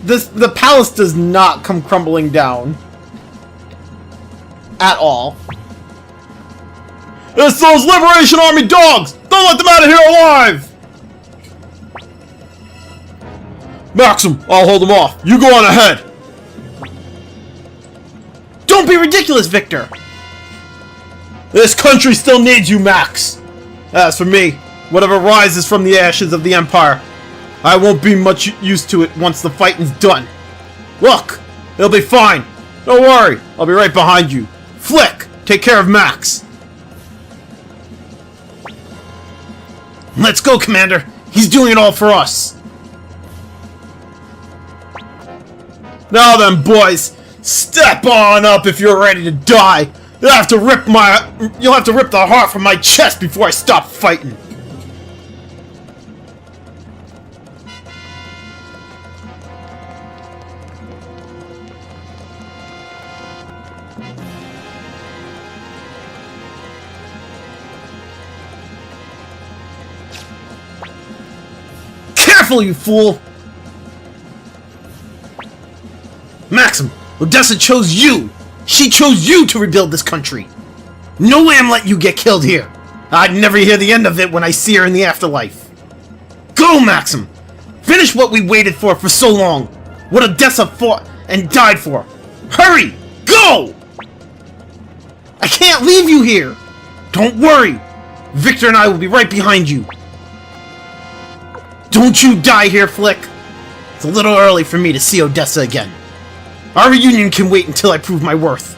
the palace does not come crumbling down. At all. It's those Liberation Army dogs! Don't let them out of here alive! Maxim, I'll hold them off. You go on ahead. Don't be ridiculous, Victor! This country still needs you, Max. As for me, whatever rises from the ashes of the Empire, I won't be much used to it once the fighting's done. Look, it'll be fine. Don't worry, I'll be right behind you. Flick, take care of Max. Let's go, Commander. He's doing it all for us. Now then, boys, step on up if you're ready to die. You'll have to rip the heart from my chest before I stop fighting. Careful, you fool! Maxim, Odessa chose you! She chose you to rebuild this country! No way I'm letting you get killed here! I'd never hear the end of it when I see her in the afterlife. Go, Maxim! Finish what we waited for so long! What Odessa fought and died for! Hurry! Go! I can't leave you here! Don't worry! Victor and I will be right behind you! Don't you die here, Flick! It's a little early for me to see Odessa again. Our reunion can wait until I prove my worth.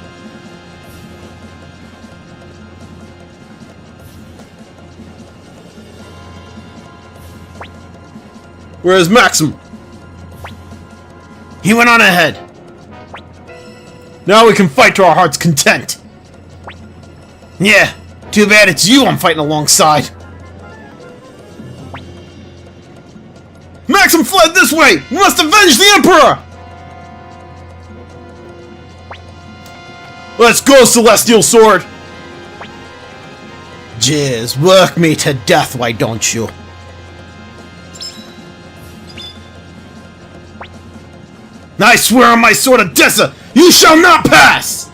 Where's Maxim? He went on ahead. Now we can fight to our heart's content. Yeah, too bad it's you I'm fighting alongside. Maxim fled this way! We must avenge the Emperor! Let's go, Celestial Sword! Jizz, work me to death, why don't you? I swear on my sword, Odessa, you shall not pass!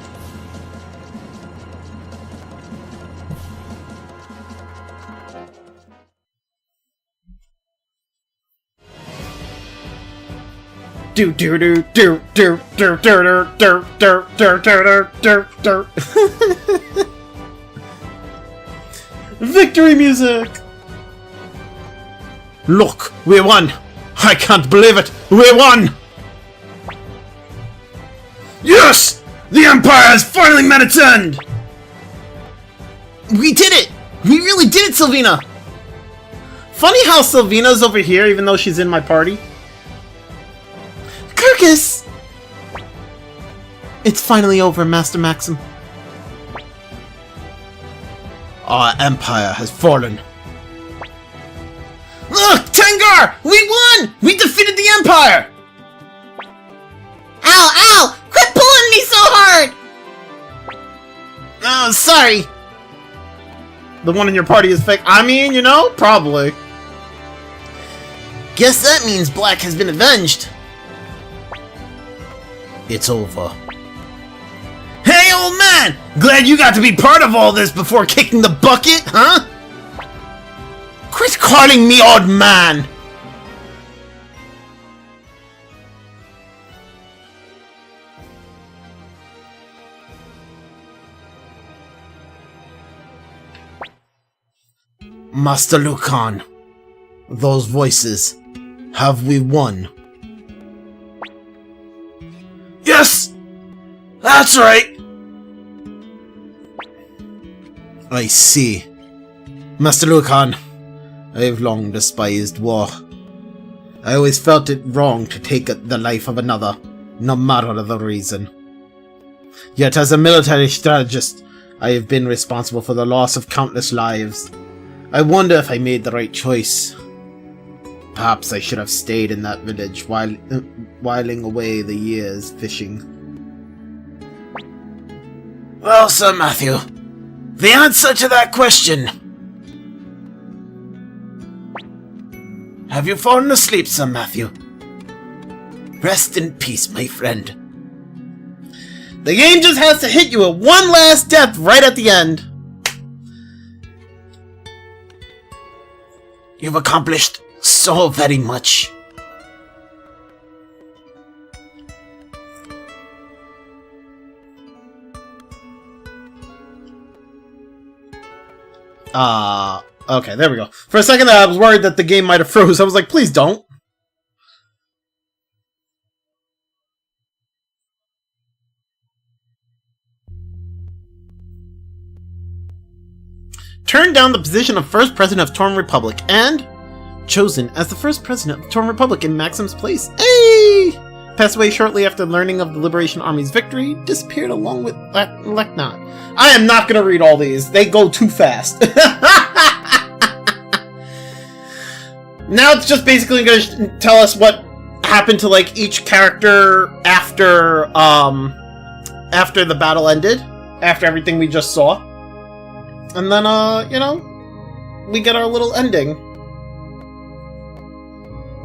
Do do do do do do do do do do do do do. Victory music! Look, we won! I can't believe it! We won! Yes! The Empire has finally met its end! We did it! We really did it, Sylvina! Funny how Sylvina's over here even though she's in my party. Kirkus! It's finally over, Master Maxim. Our Empire has fallen. Look! Tengar! We won! We defeated the Empire! Ow, ow! Quit pulling me so hard! Oh, sorry. The one in your party is fake. I mean, you know, probably. Guess that means Black has been avenged. It's over. Hey, old man! Glad you got to be part of all this before kicking the bucket, huh? Quit calling me old man! Master Lucan, those voices, have we won? Yes! That's right! I see. Master Lucan, I have long despised war. I always felt it wrong to take the life of another, no matter the reason. Yet as a military strategist, I have been responsible for the loss of countless lives. I wonder if I made the right choice. Perhaps I should have stayed in that village whiling away the years fishing. Well, Sir Matthew, the answer to that question. Have you fallen asleep, Sir Matthew? Rest in peace, my friend. The game just has to hit you with one last death right at the end. You've accomplished so very much. Okay, there we go. For a second I was worried that the game might have froze. I was like, please don't. Turned down the position of first president of Torn Republic and chosen as the first president of Torn Republic in Maxim's place. Hey! Passed away shortly after learning of the Liberation Army's victory, disappeared along with Lekna. I am not going to read all these. They go too fast. Now it's just basically going to tell us what happened to like each character after the battle ended, after everything we just saw. And then, you know, we get our little ending.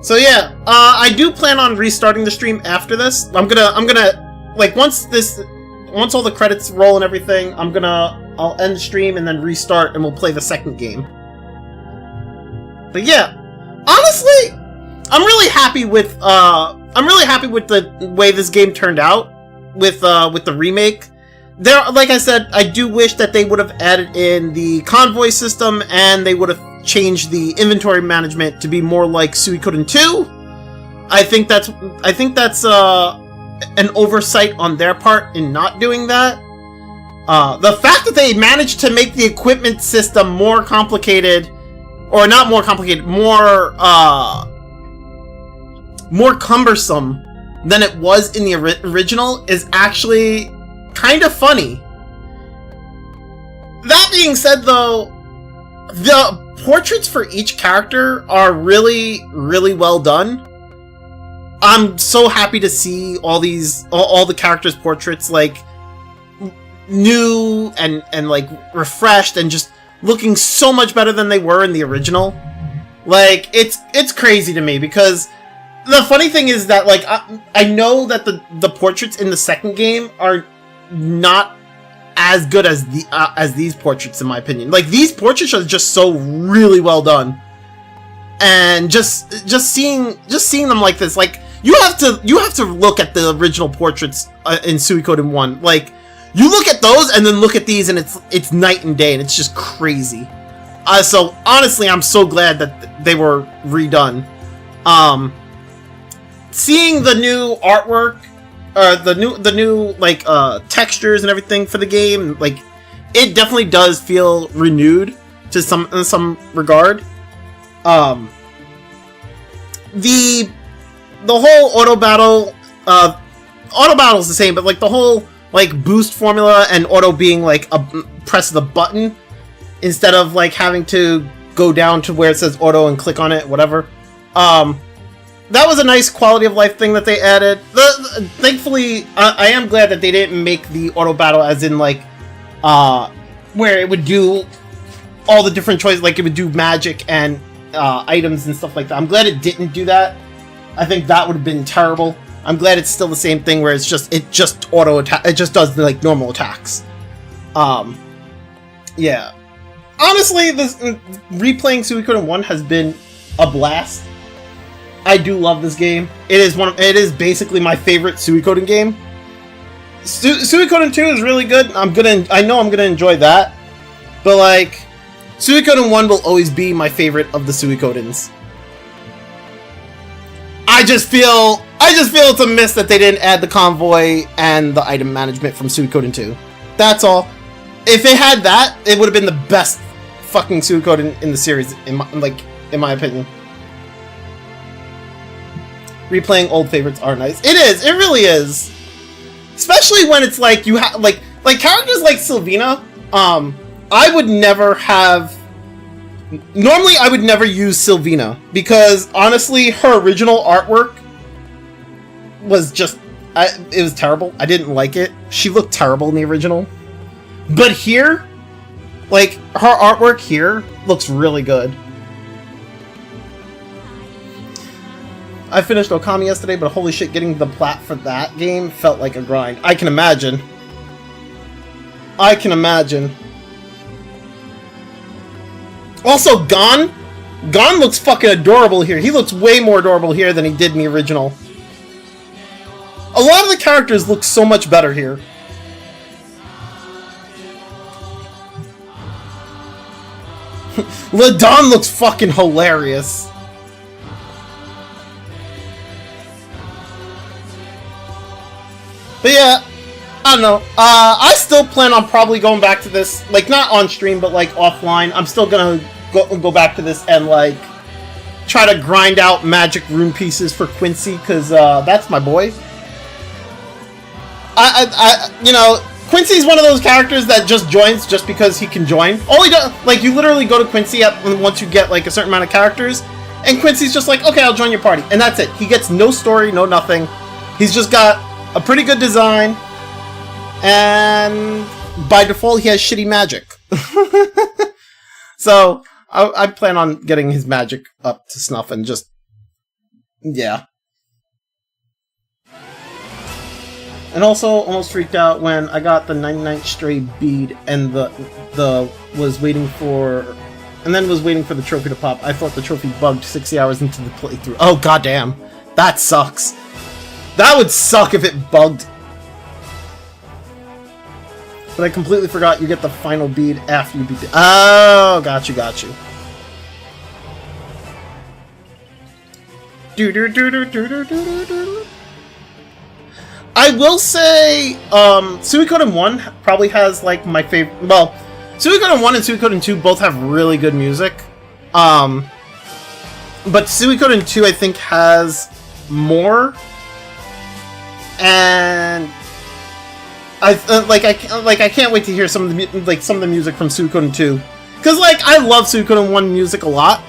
So yeah, I do plan on restarting the stream after this. I'm gonna, like, once all the credits roll and everything, I'll end the stream and then restart and we'll play the second game. But yeah, honestly, I'm really happy with the way this game turned out with the remake. There, like I said, I do wish that they would have added in the convoy system and they would have changed the inventory management to be more like Suikoden 2. I think that's an oversight on their part in not doing that. The fact that they managed to make the equipment system more complicated, or not more complicated, more cumbersome than it was in the original is actually kind of funny. That being said, though, the portraits for each character are really, really well done. I'm so happy to see all the characters' portraits, like, new and like refreshed and just looking so much better than they were in the original. Like, it's crazy to me, because the funny thing is that, like, I know that the portraits in the second game are not as good as these portraits, in my opinion. Like, these portraits are just so really well done, and just seeing them like this, like, you have to look at the original portraits in Suikoden 1. Like, you look at those and then look at these, and it's night and day, and it's just crazy. So honestly, I'm so glad that they were redone. Seeing the new artwork, the new like textures and everything for the game, like, it definitely does feel renewed to in some regard. The whole auto battle's the same, but like the whole like boost formula and auto being like a press of the button instead of like having to go down to where it says auto and click on it, whatever. That was a nice quality of life thing that they added. Thankfully, I am glad that they didn't make the auto battle as in like where it would do all the different choices, like it would do magic and items and stuff like that. I'm glad it didn't do that. I think that would have been terrible. I'm glad it's still the same thing where it just auto attack. It just does like normal attacks. Yeah. Honestly, this replaying Suikoden 1 has been a blast. I do love this game. It is basically my favorite Suikoden game. Suikoden 2 is really good. I know I'm gonna enjoy that. But like, Suikoden 1 will always be my favorite of the Suikodens. I just feel it's a miss that they didn't add the convoy and the item management from Suikoden 2. That's all. If it had that, it would have been the best fucking Suikoden in the series, in my opinion. Replaying old favorites are nice. It is. It really is. Especially when it's like you have like characters like Sylvina. I would never have. Normally, I would never use Sylvina because honestly, her original artwork was just. It was terrible. I didn't like it. She looked terrible in the original. But here, like, her artwork here looks really good. I finished Okami yesterday, but holy shit, getting the plat for that game felt like a grind. I can imagine. Also, Gon looks fucking adorable here. He looks way more adorable here than he did in the original. A lot of the characters look so much better here. Ladon looks fucking hilarious. But yeah, I don't know. I still plan on probably going back to this, like, not on stream, but like offline. I'm still gonna go back to this and like try to grind out magic rune pieces for Quincy, because that's my boy. You know, Quincy's one of those characters that just joins just because he can join. All he does, like, you literally go to Quincy once you get like a certain amount of characters, and Quincy's just like, okay, I'll join your party, and that's it. He gets no story, no nothing. He's just got a pretty good design, and by default, he has shitty magic. So I plan on getting his magic up to snuff and just, yeah. And also almost freaked out when I got the 99th stray bead and was waiting for the trophy to pop. I thought the trophy bugged 60 hours into the playthrough. Oh goddamn, that sucks. That would suck if it bugged. But I completely forgot you get the final bead after you beat the... Oh, got you. I will say, Suikoden 1 probably has, like, my favorite... Well, Suikoden 1 and Suikoden 2 both have really good music. But Suikoden 2, I think, has more. And... I can't wait to hear some of the music from Suikoden 2. Because, like, I love Suikoden 1 music a lot.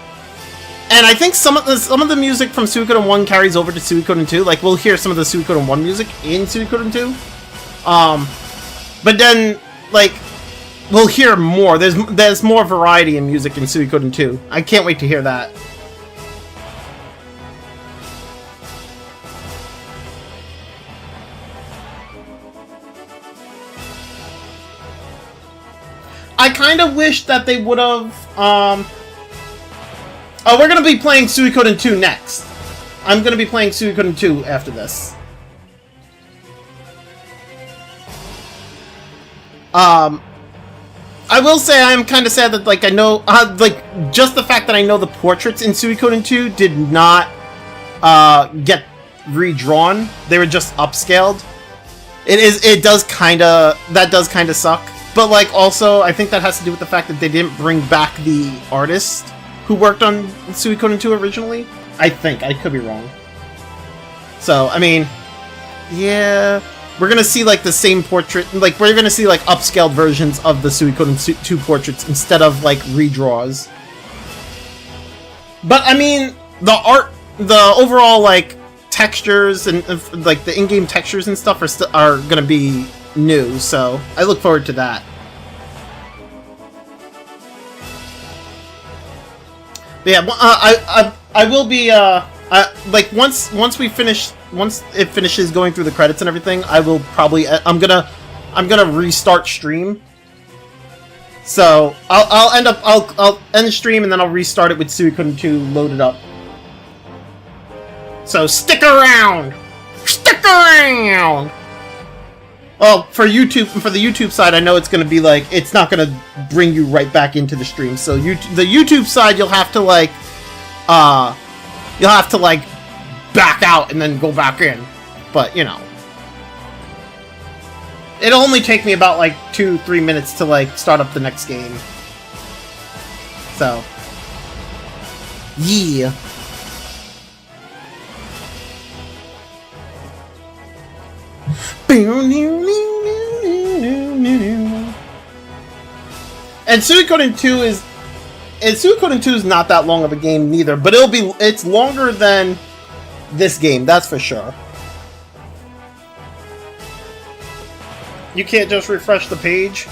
And I think some of the music from Suikoden 1 carries over to Suikoden 2. Like, we'll hear some of the Suikoden 1 music in Suikoden 2. But then, like, we'll hear more. There's more variety in music in Suikoden 2. I can't wait to hear that. I kind of wish that they would have, Oh, we're gonna be playing Suikoden 2 next. I'm gonna be playing Suikoden 2 after this. I will say I'm kind of sad that, like, I know, like, just the fact that I know the portraits in Suikoden 2 did not, get redrawn. They were just upscaled. That does kind of suck. But, like, also, I think that has to do with the fact that they didn't bring back the artist who worked on Suikoden 2 originally. I think. I could be wrong. So, I mean, yeah, we're gonna see, like, the same portrait, like, we're gonna see, like, upscaled versions of the Suikoden 2 portraits instead of, like, redraws. But, I mean, the overall, like, textures and, like, the in-game textures and stuff are gonna be new, so I look forward to that. But yeah, I will be, like, once it finishes going through the credits and everything, I will probably, I'm gonna restart stream. So, I'll end the stream and then I'll restart it with Suikoden 2 loaded up. So, stick around! Stick around! Well, for the YouTube side, I know it's going to be like, it's not going to bring you right back into the stream. So the YouTube side, you'll have to like back out and then go back in. But, you know, it'll only take me about like 2-3 minutes to like start up the next game. So, yeah. And Suikoden 2 is not that long of a game neither, but it's longer than this game, that's for sure. You can't just refresh the page?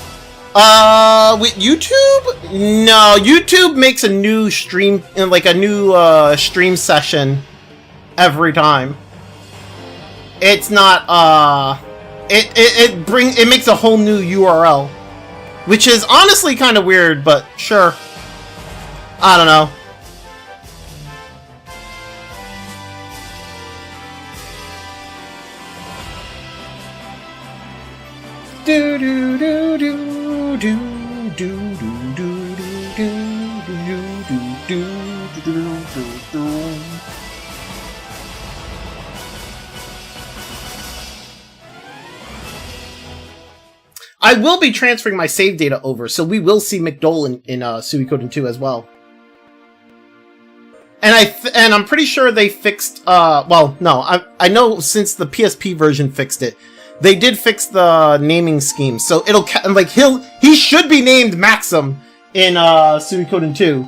With YouTube? No, YouTube makes a new stream, like a new stream session every time. It's not, it makes a whole new URL. Which is honestly kind of weird, but sure. I don't know. Do do do do do do do do do do. I will be transferring my save data over, so we will see McDole in Suikoden 2 as well. And I'm pretty sure they fixed, well, no, I know since the PSP version fixed it, they did fix the naming scheme, so it'll, like, he should be named Maxim in, Suikoden 2.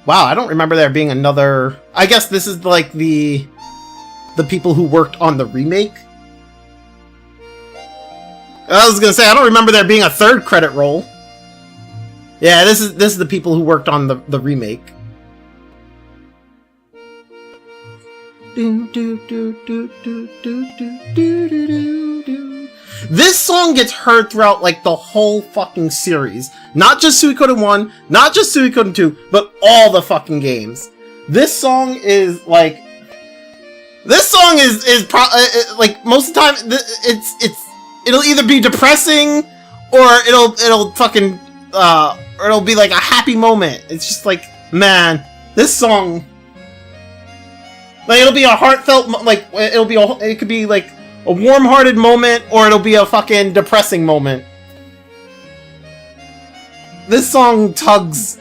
Wow, I don't remember there being another, I guess this is, like, the people who worked on the remake. I was gonna say, I don't remember there being a third credit roll. Yeah, this is the people who worked on the remake. This song gets heard throughout, like, the whole fucking series. Not just Suikoden 1, not just Suikoden 2, but all the fucking games. This song is, like... This song is like, most of the time, it'll either be depressing, or it'll fucking, or it'll be like a happy moment. It's just like, man, This song, like, it'll be a heartfelt, it could be like a warm-hearted moment, or it'll be a fucking depressing moment. This song tugs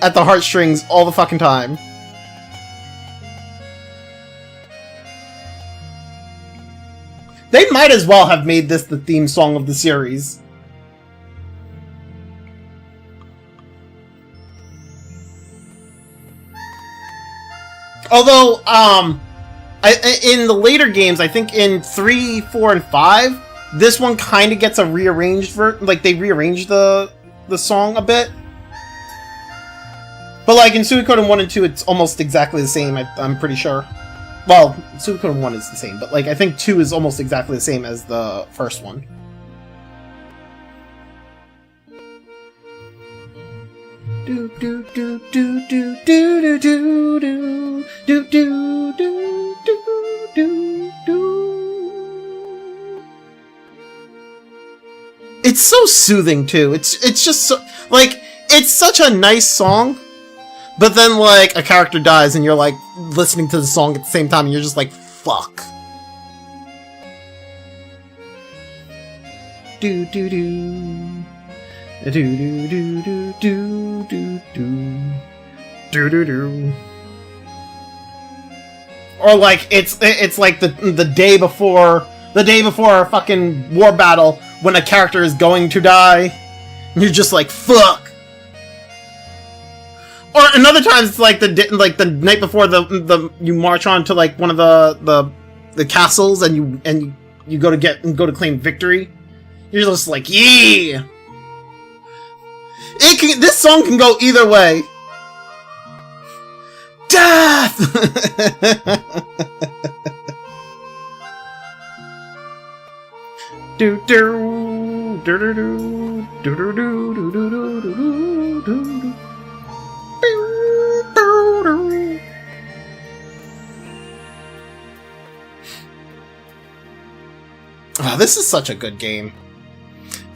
at the heartstrings all the fucking time. They might as well have made this the theme song of the series. Although, in the later games, I think in 3, 4, and 5, this one kind of gets a rearranged like, they rearranged the song a bit. But, like, in Suikoden 1 and 2, it's almost exactly the same, I'm pretty sure. Well, Suikoden 1 is the same, but, like, I think 2 is almost exactly the same as the first one. Do do do do do do do do do do do do do do. It's so soothing too. It's just so, like, it's such a nice song, but then, like, a character dies and you're like listening to the song at the same time and you're just like, fuck. Do do do. Do do do do do do do do do. Or like it's like the day before a fucking war battle when a character is going to die, and you're just like, fuck. Or another times it's like the night before you march on to like one of the castles and you go to claim victory. You're just like, yeah. This song can go either way. Death! Do do do do do do do do do do do do do. Oh, this is such a good game.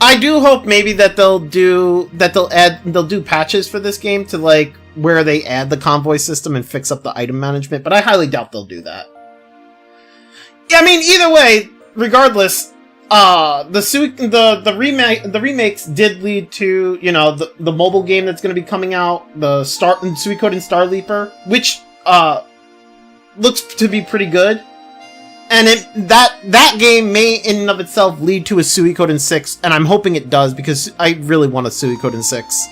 I do hope maybe that they'll do patches for this game to, like, where they add the convoy system and fix up the item management, but I highly doubt they'll do that. Yeah, I mean, either way, regardless, the remakes did lead to, you know, the mobile game that's going to be coming out, the Suikoden Star Leaper, which looks to be pretty good. And that game may, in and of itself, lead to a Suikoden 6, and I'm hoping it does, because I really want a Suikoden 6.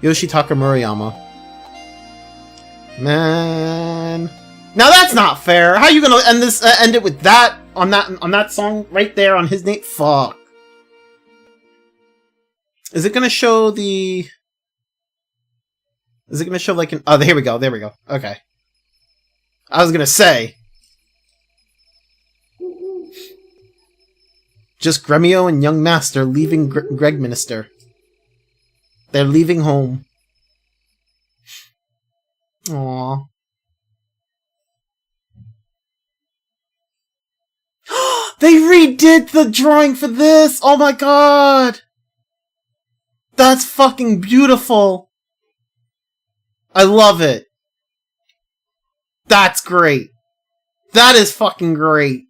Yoshitaka Murayama. Man. Now that's not fair! How are you gonna end it with that, on that song, right there, on his name? Fuck. Is it gonna show the... Is it gonna show, like, an... Oh, here we go, okay. I was gonna say. Just Gremio and young Master leaving Greg Minister. They're leaving home. Aww. They redid the drawing for this! Oh my god! That's fucking beautiful! I love it. That's great. That is fucking great.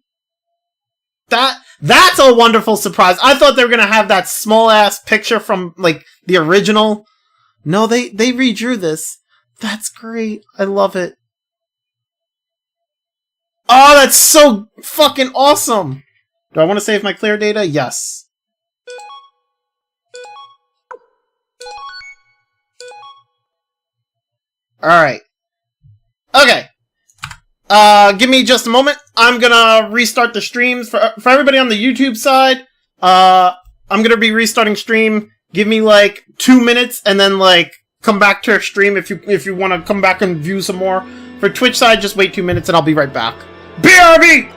That's a wonderful surprise. I thought they were gonna have that small ass picture from, like, the original. No, they redrew this. That's great. I love it. Oh, that's so fucking awesome. Do I want to save my clear data? Yes. Alright. Okay. Give me just a moment. I'm gonna restart the streams for everybody on the YouTube side. I'm gonna be restarting stream. Give me like 2 minutes, and then like come back to our stream if you want to come back and view some more. For Twitch side, just wait 2 minutes, and I'll be right back. BRB.